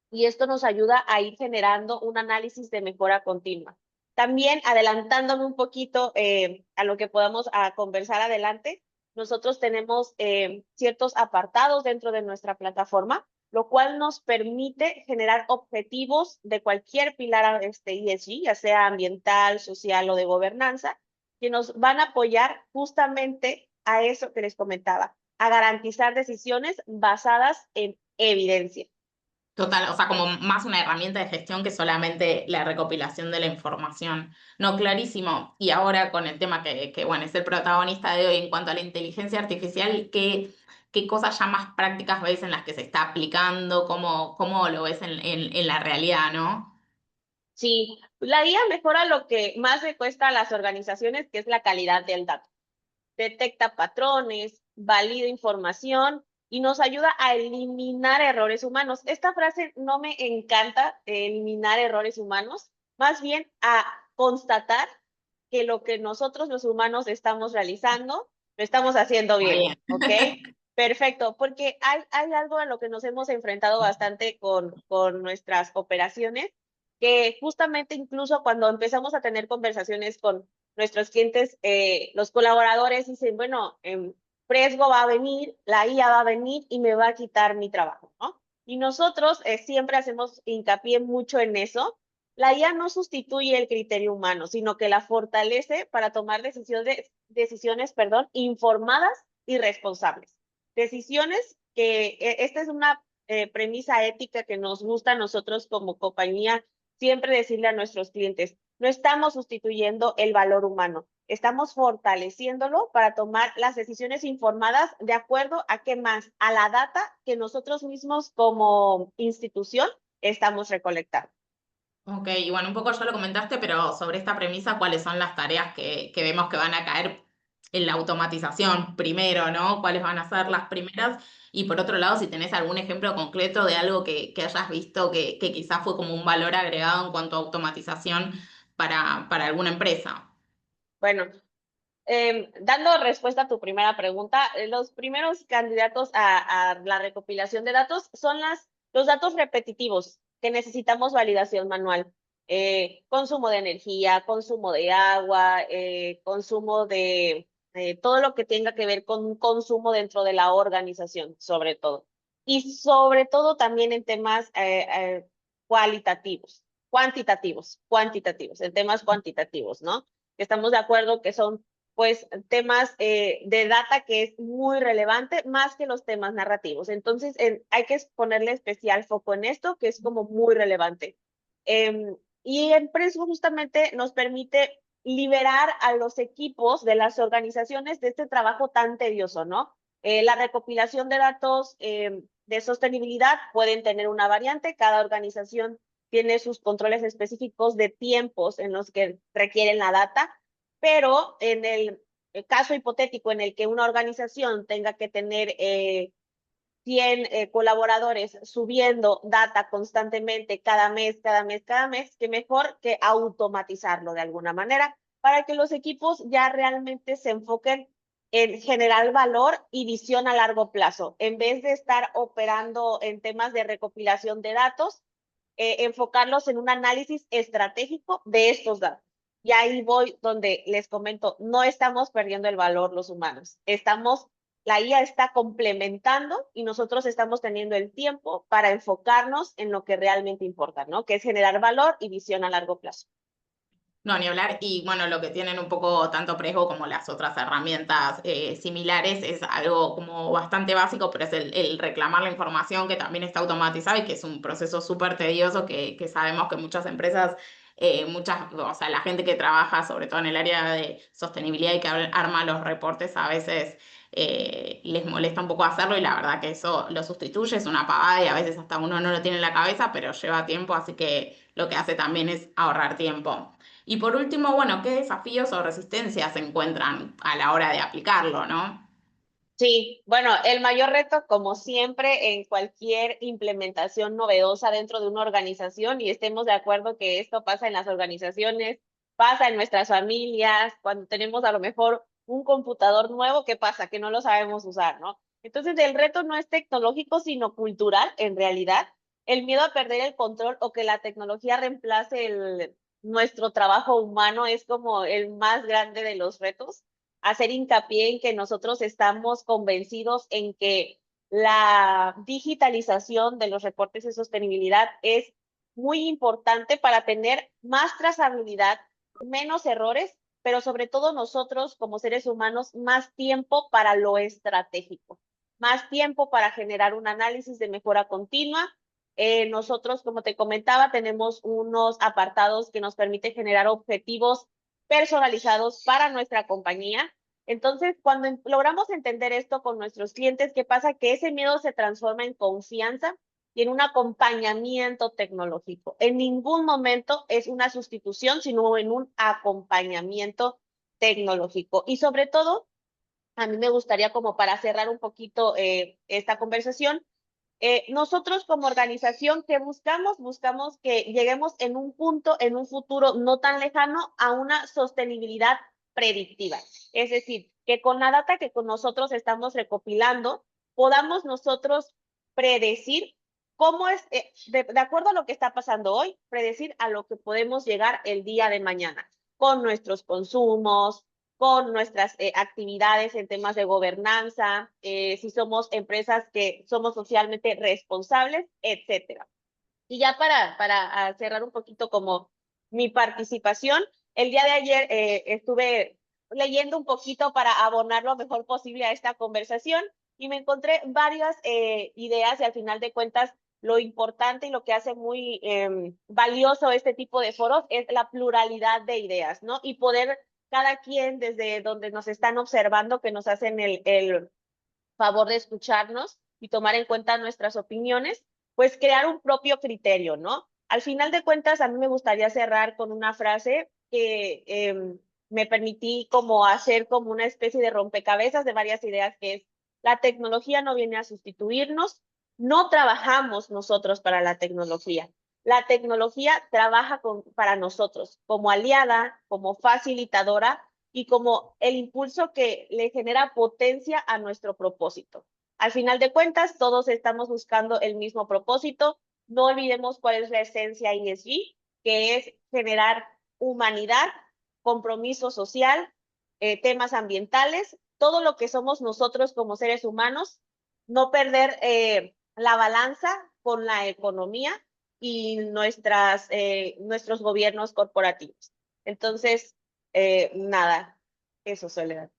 S7: y esto nos ayuda a ir generando un análisis de mejora continua. También adelantándome un poquito a lo que podamos conversar adelante, nosotros tenemos ciertos apartados dentro de nuestra plataforma, lo cual nos permite generar objetivos de cualquier pilar ESG, ya sea ambiental, social o de gobernanza, que nos van a apoyar justamente a eso que les comentaba, a garantizar decisiones basadas en evidencia.
S6: Total, o sea, como más una herramienta de gestión que solamente la recopilación de la información. No, clarísimo. Y ahora con el tema que bueno, es el protagonista de hoy en cuanto a la inteligencia artificial, ¿qué cosas ya más prácticas ves en las que se está aplicando? ¿Cómo lo ves en la realidad, no?
S7: Sí, la IA mejora lo que más le cuesta a las organizaciones, que es la calidad del dato. Detecta patrones, valida información y nos ayuda a eliminar errores humanos. Esta frase no me encanta, eliminar errores humanos, más bien a constatar que lo que nosotros los humanos estamos realizando, lo estamos haciendo
S6: Está
S7: bien,
S6: bien.
S7: ¿ok? Perfecto, porque hay algo a lo que nos hemos enfrentado bastante con nuestras operaciones, que justamente incluso cuando empezamos a tener conversaciones con nuestros clientes, los colaboradores dicen, bueno, Presgo va a venir, la IA va a venir y me va a quitar mi trabajo, ¿no? Y nosotros siempre hacemos hincapié mucho en eso. La IA no sustituye el criterio humano, sino que la fortalece para tomar decisiones, informadas y responsables. Decisiones que, esta es una premisa ética que nos gusta a nosotros como compañía siempre decirle a nuestros clientes, no estamos sustituyendo el valor humano, estamos fortaleciéndolo para tomar las decisiones informadas de acuerdo a qué más, a la data que nosotros mismos como institución estamos recolectando.
S6: Ok, y bueno, un poco ya lo comentaste, pero sobre esta premisa, ¿cuáles son las tareas que vemos que van a caer en la automatización primero, ¿no? ¿Cuáles van a ser las primeras? Y por otro lado, si tenés algún ejemplo concreto de algo que hayas visto que quizás fue como un valor agregado en cuanto a automatización para alguna empresa.
S7: Bueno, dando respuesta a tu primera pregunta, los primeros candidatos a la recopilación de datos son los datos repetitivos que necesitamos validación manual. Consumo de energía, consumo de agua, consumo de todo lo que tenga que ver con consumo dentro de la organización, sobre todo. Y sobre todo también en temas cuantitativos, en temas cuantitativos, ¿no? Estamos de acuerdo que son pues temas de data que es muy relevante, más que los temas narrativos. Entonces, hay que ponerle especial foco en esto, que es como muy relevante. Y en Presgo justamente nos permite liberar a los equipos de las organizaciones de este trabajo tan tedioso, ¿no? La recopilación de datos de sostenibilidad pueden tener una variante, cada organización tiene sus controles específicos de tiempos en los que requieren la data, pero en el caso hipotético en el que una organización tenga que tener 100 colaboradores subiendo data constantemente cada mes, qué mejor que automatizarlo de alguna manera para que los equipos ya realmente se enfoquen en generar valor y visión a largo plazo, en vez de estar operando en temas de recopilación de datos, enfocarlos en un análisis estratégico de estos datos. Y ahí voy donde les comento, no estamos perdiendo el valor los humanos, la IA está complementando y nosotros estamos teniendo el tiempo para enfocarnos en lo que realmente importa, ¿no? Que es generar valor y visión a largo plazo.
S6: No, ni hablar. Y bueno, lo que tienen un poco tanto Presgo como las otras herramientas similares es algo como bastante básico, pero es el reclamar la información que también está automatizada y que es un proceso súper tedioso que sabemos que muchas empresas, o sea, la gente que trabaja sobre todo en el área de sostenibilidad y que arma los reportes a veces les molesta un poco hacerlo y la verdad que eso lo sustituye, es una pavada y a veces hasta uno no lo tiene en la cabeza, pero lleva tiempo, así que lo que hace también es ahorrar tiempo. Y por último, bueno, ¿qué desafíos o resistencias se encuentran a la hora de aplicarlo, no?
S7: Sí, bueno, el mayor reto, como siempre, en cualquier implementación novedosa dentro de una organización, y estemos de acuerdo que esto pasa en las organizaciones, pasa en nuestras familias, cuando tenemos a lo mejor un computador nuevo, ¿qué pasa? Que no lo sabemos usar, ¿no? Entonces, el reto no es tecnológico, sino cultural, en realidad. El miedo a perder el control o que la tecnología reemplace nuestro trabajo humano es como el más grande de los retos, hacer hincapié en que nosotros estamos convencidos en que la digitalización de los reportes de sostenibilidad es muy importante para tener más trazabilidad, menos errores, pero sobre todo nosotros como seres humanos, más tiempo para lo estratégico, más tiempo para generar un análisis de mejora continua. Nosotros, como te comentaba, tenemos unos apartados que nos permiten generar objetivos personalizados para nuestra compañía. Entonces, cuando logramos entender esto con nuestros clientes, ¿qué pasa? Que ese miedo se transforma en confianza y en un acompañamiento tecnológico. En ningún momento es una sustitución, sino en un acompañamiento tecnológico. Y sobre todo, a mí me gustaría como para cerrar un poquito esta conversación, nosotros como organización, ¿qué buscamos? Buscamos que lleguemos en un punto, en un futuro no tan lejano, a una sostenibilidad predictiva. Es decir, que con la data que con nosotros estamos recopilando, podamos nosotros predecir cómo es, de acuerdo a lo que está pasando hoy, predecir a lo que podemos llegar el día de mañana, con nuestros consumos, con nuestras actividades en temas de gobernanza, si somos empresas que somos socialmente responsables, etcétera. Y ya para cerrar un poquito como mi participación, el día de ayer estuve leyendo un poquito para abonar lo mejor posible a esta conversación y me encontré varias ideas y al final de cuentas lo importante y lo que hace muy valioso este tipo de foros es la pluralidad de ideas, ¿no? Y poder cada quien desde donde nos están observando, que nos hacen el favor de escucharnos y tomar en cuenta nuestras opiniones, pues crear un propio criterio, ¿no? Al final de cuentas, a mí me gustaría cerrar con una frase que me permití como hacer como una especie de rompecabezas de varias ideas, que es: la tecnología no viene a sustituirnos, no trabajamos nosotros para la tecnología. La tecnología trabaja para nosotros como aliada, como facilitadora y como el impulso que le genera potencia a nuestro propósito. Al final de cuentas, todos estamos buscando el mismo propósito. No olvidemos cuál es la esencia ESG, que es generar humanidad, compromiso social, temas ambientales, todo lo que somos nosotros como seres humanos, no perder la balanza con la economía y nuestros gobiernos corporativos. Entonces, nada, eso, Soledad.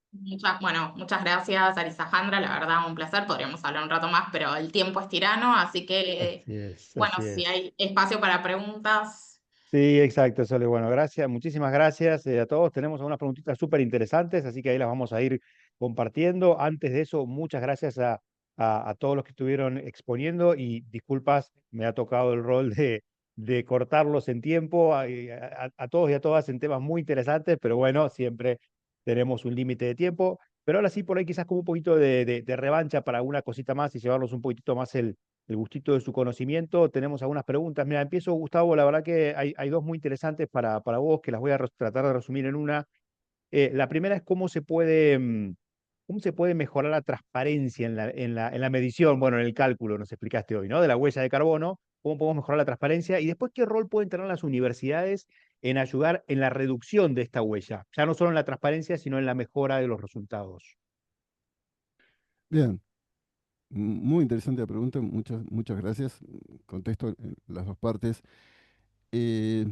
S6: Bueno, muchas gracias, Arisajandra, la verdad, un placer. Podríamos hablar un rato más, pero el tiempo es tirano, así que,
S3: Así es,
S6: bueno,
S3: así
S6: si
S3: es.
S6: hay espacio para preguntas.
S3: Sí, exacto, Sole. Bueno, gracias, muchísimas gracias a todos. Tenemos unas preguntitas súper interesantes, así que ahí las vamos a ir compartiendo. Antes de eso, muchas gracias a todos los que estuvieron exponiendo y disculpas, me ha tocado el rol de cortarlos en tiempo a todos y a todas en temas muy interesantes, pero bueno, siempre tenemos un límite de tiempo. Pero ahora sí, por ahí quizás como un poquito de revancha para alguna cosita más y llevarnos un poquitito más el gustito de su conocimiento. Tenemos algunas preguntas. Mira, empiezo, Gustavo. La verdad que hay dos muy interesantes para vos que las voy a tratar de resumir en una. La primera es cómo se puede mejorar la transparencia en la medición, bueno, en el cálculo, nos explicaste hoy, ¿no? De la huella de carbono, cómo podemos mejorar la transparencia y después qué rol pueden tener las universidades en ayudar en la reducción de esta huella, ya no solo en la transparencia, sino en la mejora de los resultados.
S2: Bien, muy interesante la pregunta, muchas gracias. Contesto en las dos partes. Eh,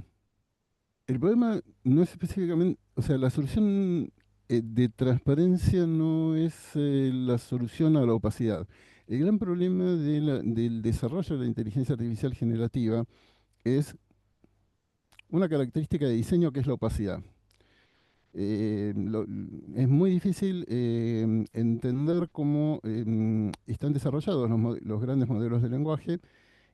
S2: el problema no es específicamente, o sea, la solución de transparencia no es la solución a la opacidad. El gran problema del desarrollo de la inteligencia artificial generativa es una característica de diseño que es la opacidad. es muy difícil entender cómo están desarrollados los grandes modelos de lenguaje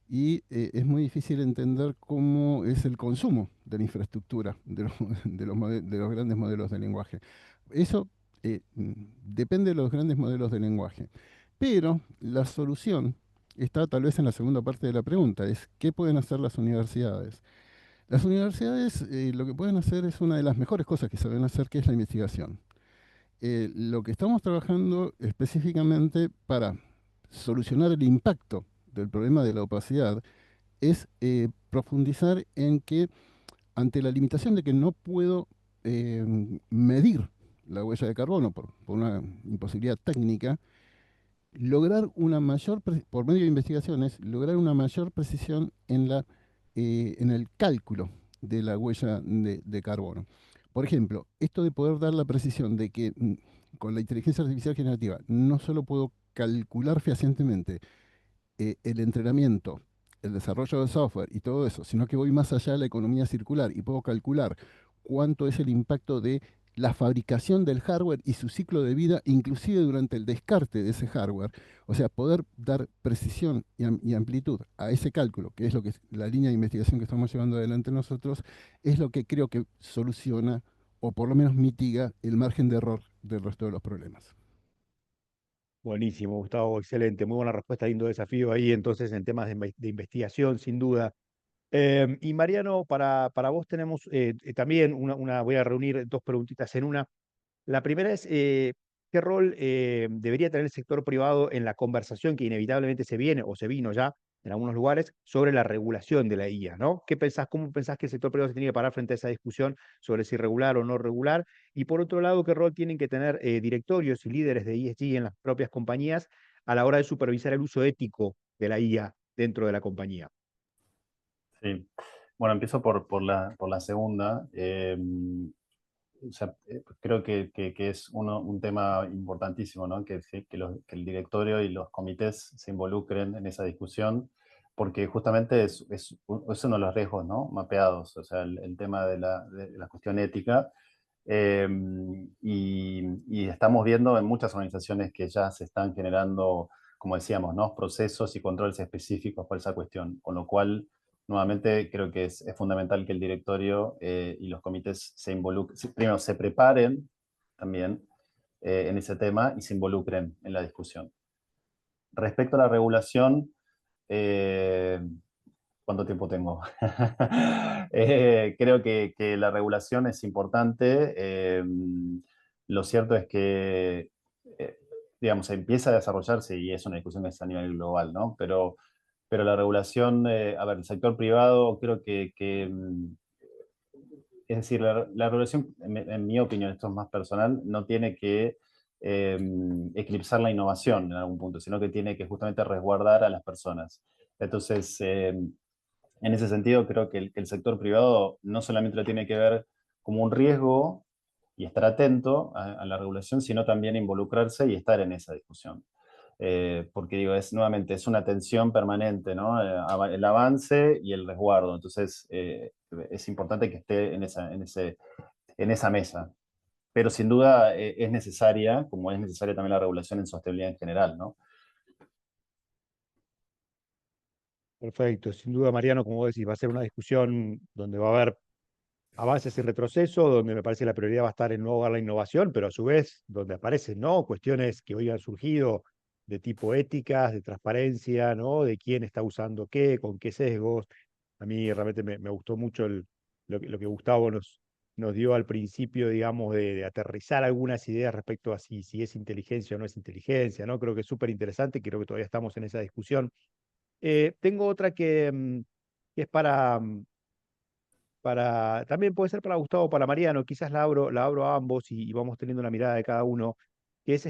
S2: y es muy difícil entender cómo es el consumo de la infraestructura de los grandes modelos de lenguaje. Eso depende de los grandes modelos de lenguaje. Pero la solución está tal vez en la segunda parte de la pregunta, es ¿qué pueden hacer las universidades? Las universidades lo que pueden hacer es una de las mejores cosas que saben hacer, que es la investigación. Lo que estamos trabajando específicamente para solucionar el impacto del problema de la opacidad es profundizar en que ante la limitación de que no puedo medir la huella de carbono por una imposibilidad técnica, lograr una por medio de investigaciones, lograr una mayor precisión en el cálculo de la huella de carbono. Por ejemplo, esto de poder dar la precisión de que con la inteligencia artificial generativa no solo puedo calcular fehacientemente el entrenamiento, el desarrollo de software y todo eso, sino que voy más allá de la economía circular y puedo calcular cuánto es el impacto de la fabricación del hardware y su ciclo de vida, inclusive durante el descarte de ese hardware. O sea, poder dar precisión y amplitud a ese cálculo, que es lo que es la línea de investigación que estamos llevando adelante nosotros, es lo que creo que soluciona o por lo menos mitiga el margen de error del resto de los problemas.
S3: Buenísimo, Gustavo, excelente. Muy buena respuesta, lindo desafío ahí entonces en temas de investigación, sin duda. Y Mariano, para vos tenemos también voy a reunir dos preguntitas en una. La primera es, ¿qué rol debería tener el sector privado en la conversación que inevitablemente se viene o se vino ya en algunos lugares sobre la regulación de la IA, ¿no? ¿Qué pensás, cómo pensás que el sector privado se tiene que parar frente a esa discusión sobre si regular o no regular? Y por otro lado, ¿qué rol tienen que tener directorios y líderes de ESG en las propias compañías a la hora de supervisar el uso ético de la IA dentro de la compañía?
S5: Sí. Bueno, empiezo por la segunda. O sea, creo que es un tema importantísimo, ¿no? Que el directorio y los comités se involucren en esa discusión, porque justamente es uno de los riesgos, ¿no? Mapeados, o sea, el tema de la cuestión ética. Eh, y estamos viendo en muchas organizaciones que ya se están generando, como decíamos, ¿no? Procesos y controles específicos por esa cuestión, con lo cual nuevamente creo que es fundamental que el directorio y los comités se involucren, primero se preparen también en ese tema y se involucren en la discusión. Respecto a la regulación, ¿cuánto tiempo tengo? Creo que la regulación es importante. Lo cierto es que, digamos, empieza a desarrollarse y es una discusión que es a nivel global, ¿no? Pero la regulación, a ver, el sector privado creo es decir, la regulación, en mi opinión, esto es más personal, no tiene que eclipsar la innovación en algún punto, sino que tiene que justamente resguardar a las personas. Entonces, en ese sentido, creo que el sector privado no solamente lo tiene que ver como un riesgo y estar atento a la regulación, sino también involucrarse y estar en esa discusión. Porque digo, nuevamente es una tensión permanente, ¿no? El avance y el resguardo. Entonces, es importante que esté en esa mesa. Pero sin duda es necesaria, como es necesaria también la regulación en sostenibilidad en general, ¿no?
S3: Perfecto, sin duda, Mariano, como vos decís, va a ser una discusión donde va a haber avances y retroceso, donde me parece la prioridad va a estar en no ahogar la innovación, pero a su vez donde aparecen, ¿no? Cuestiones que hoy han surgido de tipo éticas, de transparencia, ¿no? De quién está usando qué, con qué sesgos. A mí realmente me gustó mucho lo que Gustavo nos dio al principio, digamos, de aterrizar algunas ideas respecto a si es inteligencia o no es inteligencia, ¿no? Creo que es súper interesante, creo que todavía estamos en esa discusión. Tengo otra que es también puede ser para Gustavo o para Mariano, quizás la abro a ambos y vamos teniendo una mirada de cada uno, que es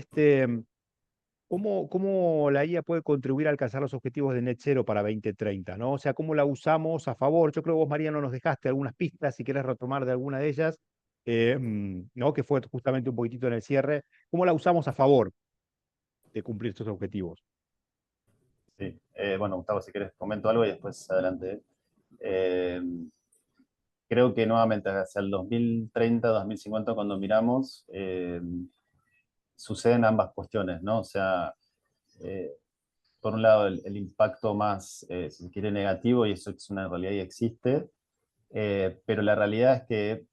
S3: cómo la IA puede contribuir a alcanzar los objetivos de Net Zero para 2030, ¿no? O sea, cómo la usamos a favor. Yo creo que vos, Mariano, nos dejaste algunas pistas, si querés retomar de alguna de ellas, ¿no? Que fue justamente un poquitito en el cierre. ¿Cómo la usamos a favor de cumplir estos objetivos?
S5: Sí. Bueno, Gustavo, si quieres comento algo y después adelante. creo que nuevamente hacia el 2030, 2050, cuando miramos, suceden ambas cuestiones, ¿no? O sea, por un lado el impacto más, si se quiere, negativo, y eso es una realidad y existe, pero la realidad es que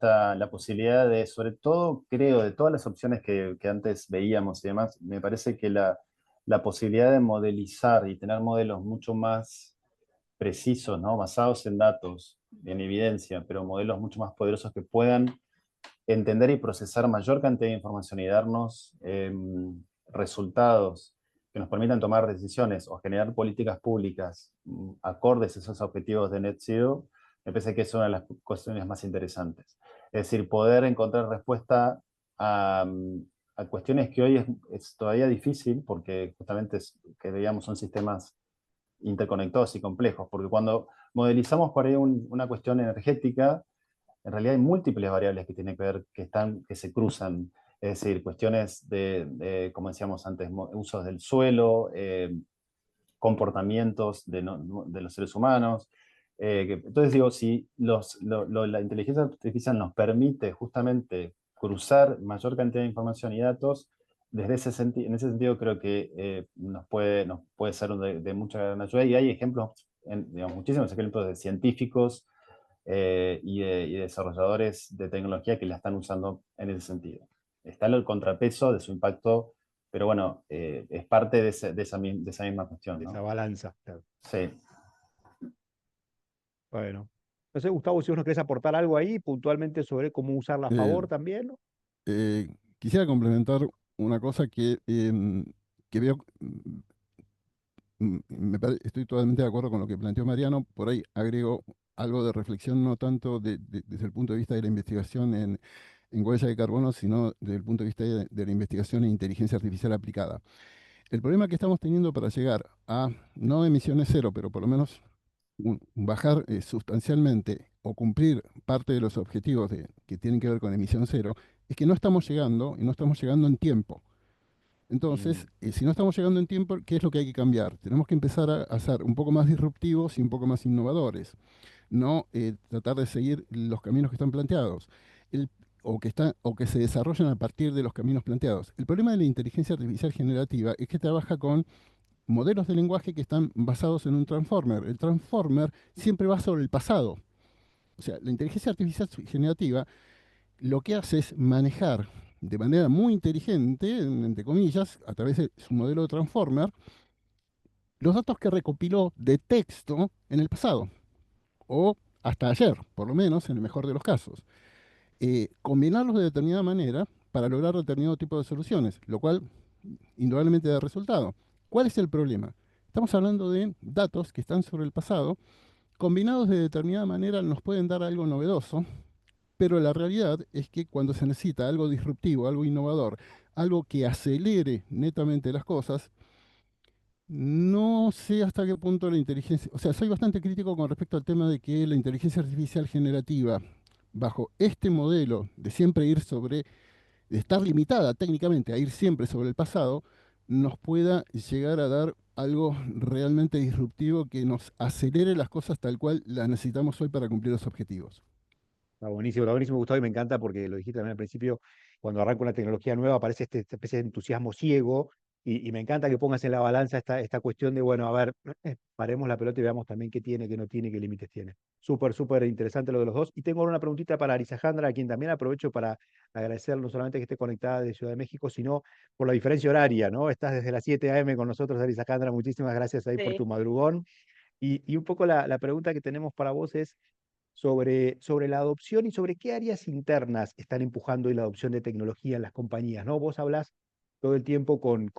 S5: la posibilidad de, sobre todo, creo, de todas las opciones que antes veíamos y demás, me parece que la posibilidad de modelizar y tener modelos mucho más precisos, ¿no? Basados en datos, en evidencia, pero modelos mucho más poderosos que puedan entender y procesar mayor cantidad de información y darnos resultados que nos permitan tomar decisiones o generar políticas públicas acordes a esos objetivos de Net Zero, me parece que es una de las cuestiones más interesantes. Es decir, poder encontrar respuesta a cuestiones que hoy es todavía difícil, porque justamente que veíamos son sistemas interconectados y complejos, porque cuando modelizamos por ahí una cuestión energética, en realidad hay múltiples variables que tienen que ver, que se cruzan, es decir, cuestiones como decíamos antes, usos del suelo, comportamientos de los seres humanos. Entonces digo, si la inteligencia artificial nos permite justamente cruzar mayor cantidad de información y datos, en ese sentido creo que nos puede ser de mucha gran ayuda, y hay ejemplos, digamos, muchísimos ejemplos de científicos y desarrolladores de tecnología que la están usando en ese sentido. Está el contrapeso de su impacto, pero bueno, es parte de esa misma cuestión,
S3: Esa
S5: ¿no?
S3: balanza. Claro.
S5: Sí.
S3: Bueno. No sé, Gustavo, si vos nos querés aportar algo ahí puntualmente sobre cómo usarla a
S2: Eh,
S3: favor también, ¿no?
S2: Quisiera complementar una cosa que veo, estoy totalmente de acuerdo con lo que planteó Mariano, por ahí agrego algo de reflexión, no tanto desde el punto de vista de la investigación en huella de carbono, sino desde el punto de vista de la investigación en inteligencia artificial aplicada. El problema que estamos teniendo para llegar a, no emisiones cero, pero por lo menos bajar sustancialmente o cumplir parte de los objetivos que tienen que ver con emisión cero, es que no estamos llegando y no estamos llegando en tiempo. Entonces, si no estamos llegando en tiempo, ¿qué es lo que hay que cambiar? Tenemos que empezar a ser un poco más disruptivos y un poco más innovadores, no tratar de seguir los caminos que están planteados el- o que se desarrollan a partir de los caminos planteados. El problema de la inteligencia artificial generativa es que trabaja con modelos de lenguaje que están basados en un transformer. El transformer siempre va sobre el pasado. O sea, la inteligencia artificial generativa lo que hace es manejar de manera muy inteligente, entre comillas, a través de su modelo de transformer, los datos que recopiló de texto en el pasado, o hasta ayer, por lo menos, en el mejor de los casos. Combinarlos de determinada manera para lograr determinado tipo de soluciones, lo cual indudablemente da resultado. ¿Cuál es el problema? Estamos hablando de datos que están sobre el pasado, combinados de determinada manera nos pueden dar algo novedoso, pero la realidad es que cuando se necesita algo disruptivo, algo innovador, algo que acelere netamente las cosas, no sé hasta qué punto la inteligencia, o sea, soy bastante crítico con respecto al tema de que la inteligencia artificial generativa, bajo este modelo de siempre ir sobre, de estar limitada técnicamente a ir siempre sobre el pasado, nos pueda llegar a dar algo realmente disruptivo que nos acelere las cosas tal cual las necesitamos hoy para cumplir los objetivos.
S3: Está buenísimo, Gustavo, y me encanta porque lo dijiste también al principio, cuando arranca una tecnología nueva aparece esta especie de entusiasmo ciego, y me encanta que pongas en la balanza esta cuestión de, bueno, a ver, paremos la pelota y veamos también qué tiene, qué no tiene, qué límites tiene. Súper, súper interesante lo de los dos. Y tengo ahora una preguntita para Arisajandra, a quien también aprovecho para agradecer no solamente que esté conectada de Ciudad de México, sino por la diferencia horaria, ¿no? Estás desde las 7 a.m. con nosotros, Arisajandra, muchísimas gracias ahí por
S7: Sí.
S3: tu madrugón. Y un poco la pregunta que tenemos para vos es sobre la adopción y sobre qué áreas internas están empujando hoy la adopción de tecnología en las compañías, ¿no? Vos hablas todo el tiempo con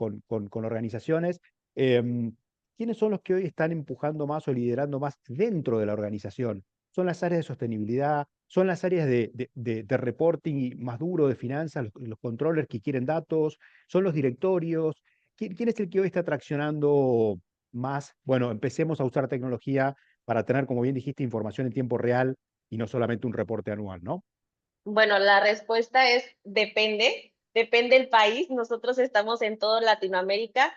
S3: organizaciones. em, ¿Quiénes son los que hoy están empujando más o liderando más dentro de la organización? ¿Son las áreas de sostenibilidad? ¿Son las áreas de reporting y más duro de finanzas, los controllers que quieren datos? ¿Son los directorios? ¿Quién es el que hoy está traccionando más? Bueno, empecemos a usar tecnología para tener, como bien dijiste, información en tiempo real y no solamente un reporte anual, ¿no?
S7: Bueno, la respuesta es depende el país. Nosotros estamos en toda Latinoamérica.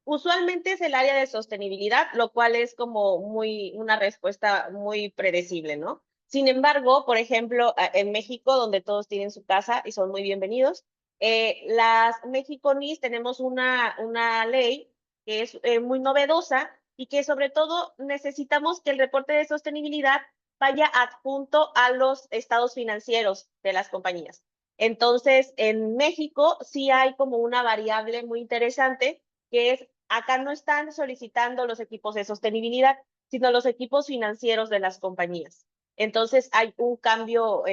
S7: Usualmente es el área de sostenibilidad, lo cual es como una respuesta muy predecible, ¿no? Sin embargo, por ejemplo, en México, donde todos tienen su casa y son muy bienvenidos, las Mexiconis tenemos una ley que es muy novedosa y que sobre todo necesitamos que el reporte de sostenibilidad vaya adjunto a los estados financieros de las compañías. Entonces, en México sí hay como una variable muy interesante, que es, acá no están solicitando los equipos de sostenibilidad, sino los equipos financieros de las compañías. Entonces, hay un cambio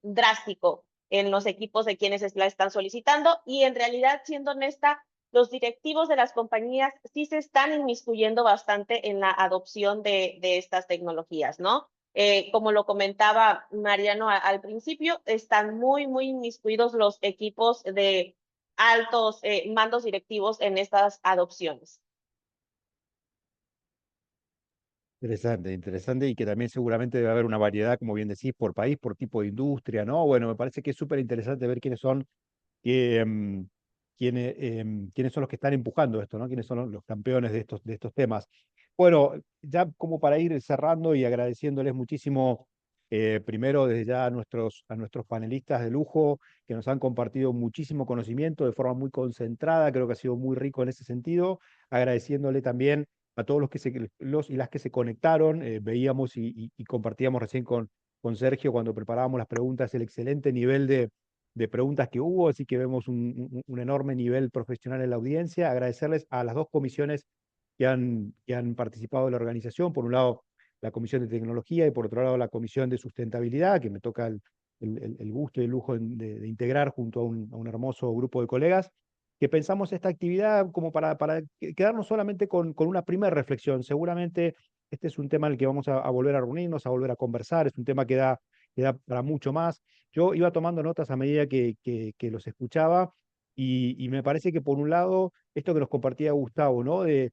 S7: drástico en los equipos de quienes la están solicitando y en realidad, siendo honesta, los directivos de las compañías sí se están inmiscuyendo bastante en la adopción de estas tecnologías, ¿no? Como lo comentaba Mariano al principio, están muy inmiscuidos los equipos de altos mandos directivos en estas adopciones.
S3: Interesante, interesante, y que también seguramente debe haber una variedad, como bien decís, por país, por tipo de industria, ¿no? Bueno, me parece que es súper interesante ver quiénes son, que, quiénes son los que están empujando esto, ¿no? Quiénes son los campeones de estos temas. Bueno, ya como para ir cerrando y agradeciéndoles muchísimo, primero desde ya a nuestros panelistas de lujo, que nos han compartido muchísimo conocimiento de forma muy concentrada, creo que ha sido muy rico en ese sentido, agradeciéndole también a todos los y las que se conectaron. Veíamos y compartíamos recién con Sergio cuando preparábamos las preguntas el excelente nivel de preguntas que hubo, así que vemos un enorme nivel profesional en la audiencia. Agradecerles a las dos comisiones que han participado de la organización, por un lado la Comisión de Tecnología y por otro lado la Comisión de Sustentabilidad, que me toca el gusto y el lujo de integrar junto a un hermoso grupo de colegas, que pensamos esta actividad como para quedarnos solamente con una primera reflexión. Seguramente este es un tema en el que vamos a volver a reunirnos, a volver a conversar, es un tema que da para mucho más. Yo iba tomando notas a medida que los escuchaba y me parece que por un lado, esto que nos compartía Gustavo, ¿no? De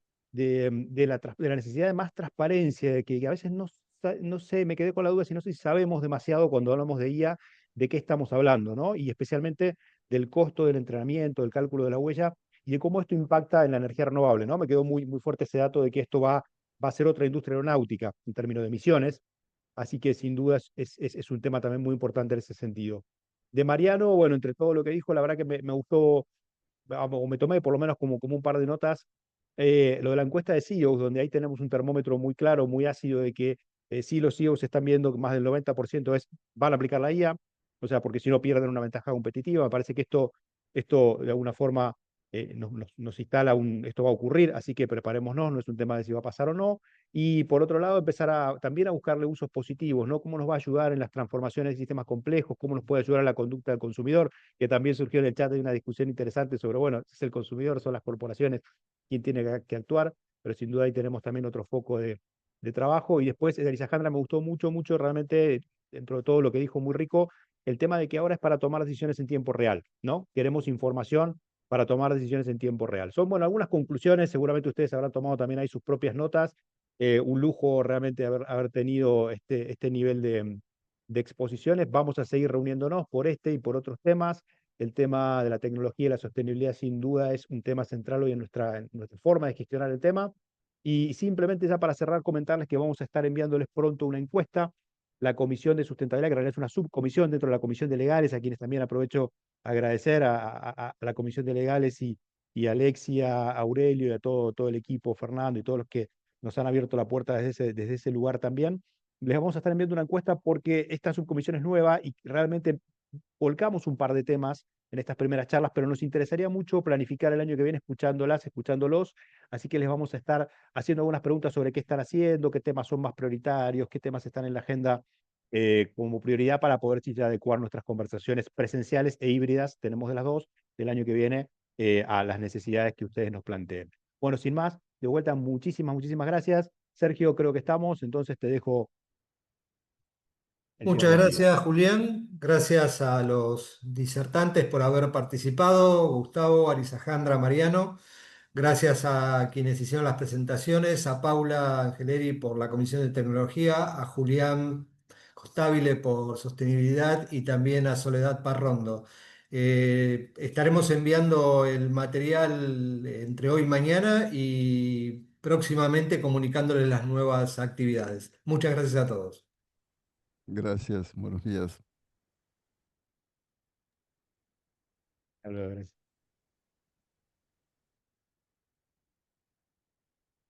S3: la necesidad de más transparencia, de que a veces no sé, me quedé con la duda si no sé si sabemos demasiado cuando hablamos de IA, de qué estamos hablando, ¿no? Y especialmente del costo del entrenamiento, del cálculo de la huella y de cómo esto impacta en la energía renovable, ¿no? Me quedó muy fuerte ese dato de que esto va a ser otra industria aeronáutica en términos de emisiones, así que sin duda es un tema también muy importante en ese sentido. De Mariano, bueno, entre todo lo que dijo, la verdad que me gustó, o me tomé por lo menos como un par de notas, lo de la encuesta de CEOs, donde ahí tenemos un termómetro muy claro, muy ácido, de que sí los CEOs están viendo que más del 90% van a aplicar la IA, o sea, porque si no pierden una ventaja competitiva. Me parece que esto de alguna forma nos instala esto va a ocurrir, así que preparémonos, no es un tema de si va a pasar o no. Y por otro lado, empezar también a buscarle usos positivos, ¿no? ¿Cómo nos va a ayudar en las transformaciones de sistemas complejos? ¿Cómo nos puede ayudar a la conducta del consumidor? Que también surgió en el chat de una discusión interesante sobre, bueno, si es el consumidor, son las corporaciones quien tiene que actuar, pero sin duda ahí tenemos también otro foco de trabajo. Y después, de Elisajandra, me gustó mucho, realmente, dentro de todo lo que dijo, muy rico, el tema de que ahora es para tomar decisiones en tiempo real, ¿no? Queremos información para tomar decisiones en tiempo real. Son, bueno, algunas conclusiones, seguramente ustedes habrán tomado también ahí sus propias notas. Un lujo realmente haber tenido este nivel de exposiciones. Vamos a seguir reuniéndonos por este y por otros temas. El tema de la tecnología y la sostenibilidad sin duda es un tema central hoy en nuestra forma de gestionar el tema. Y simplemente ya para cerrar, comentarles que vamos a estar enviándoles pronto una encuesta. La Comisión de Sustentabilidad, que en realidad es una subcomisión dentro de la Comisión de Legales, a quienes también aprovecho agradecer a la Comisión de Legales y a Alexia, a Aurelio y a todo el equipo, Fernando y todos los que nos han abierto la puerta desde ese lugar también. Les vamos a estar enviando una encuesta porque esta subcomisión es nueva y realmente volcamos un par de temas en estas primeras charlas, pero nos interesaría mucho planificar el año que viene escuchándolos, así que les vamos a estar haciendo algunas preguntas sobre qué están haciendo, qué temas son más prioritarios, qué temas están en la agenda como prioridad para poder adecuar nuestras conversaciones presenciales e híbridas, tenemos de las dos, del año que viene, a las necesidades que ustedes nos planteen. Bueno, sin más, de vuelta, muchísimas gracias. Sergio, creo que estamos, entonces te dejo el cierre
S4: Muchas
S3: de actividad.
S4: gracias, Julián. Gracias a los disertantes por haber participado, Gustavo, Arisajandra, Mariano. Gracias a quienes hicieron las presentaciones, a Paula Angeleri por la Comisión de Tecnología, a Julián Costabile por Sostenibilidad y también a Soledad Parrondo. Estaremos enviando el material entre hoy y mañana y próximamente comunicándoles las nuevas actividades. Muchas gracias a todos.
S2: Gracias, buenos días.
S3: Hasta luego, gracias.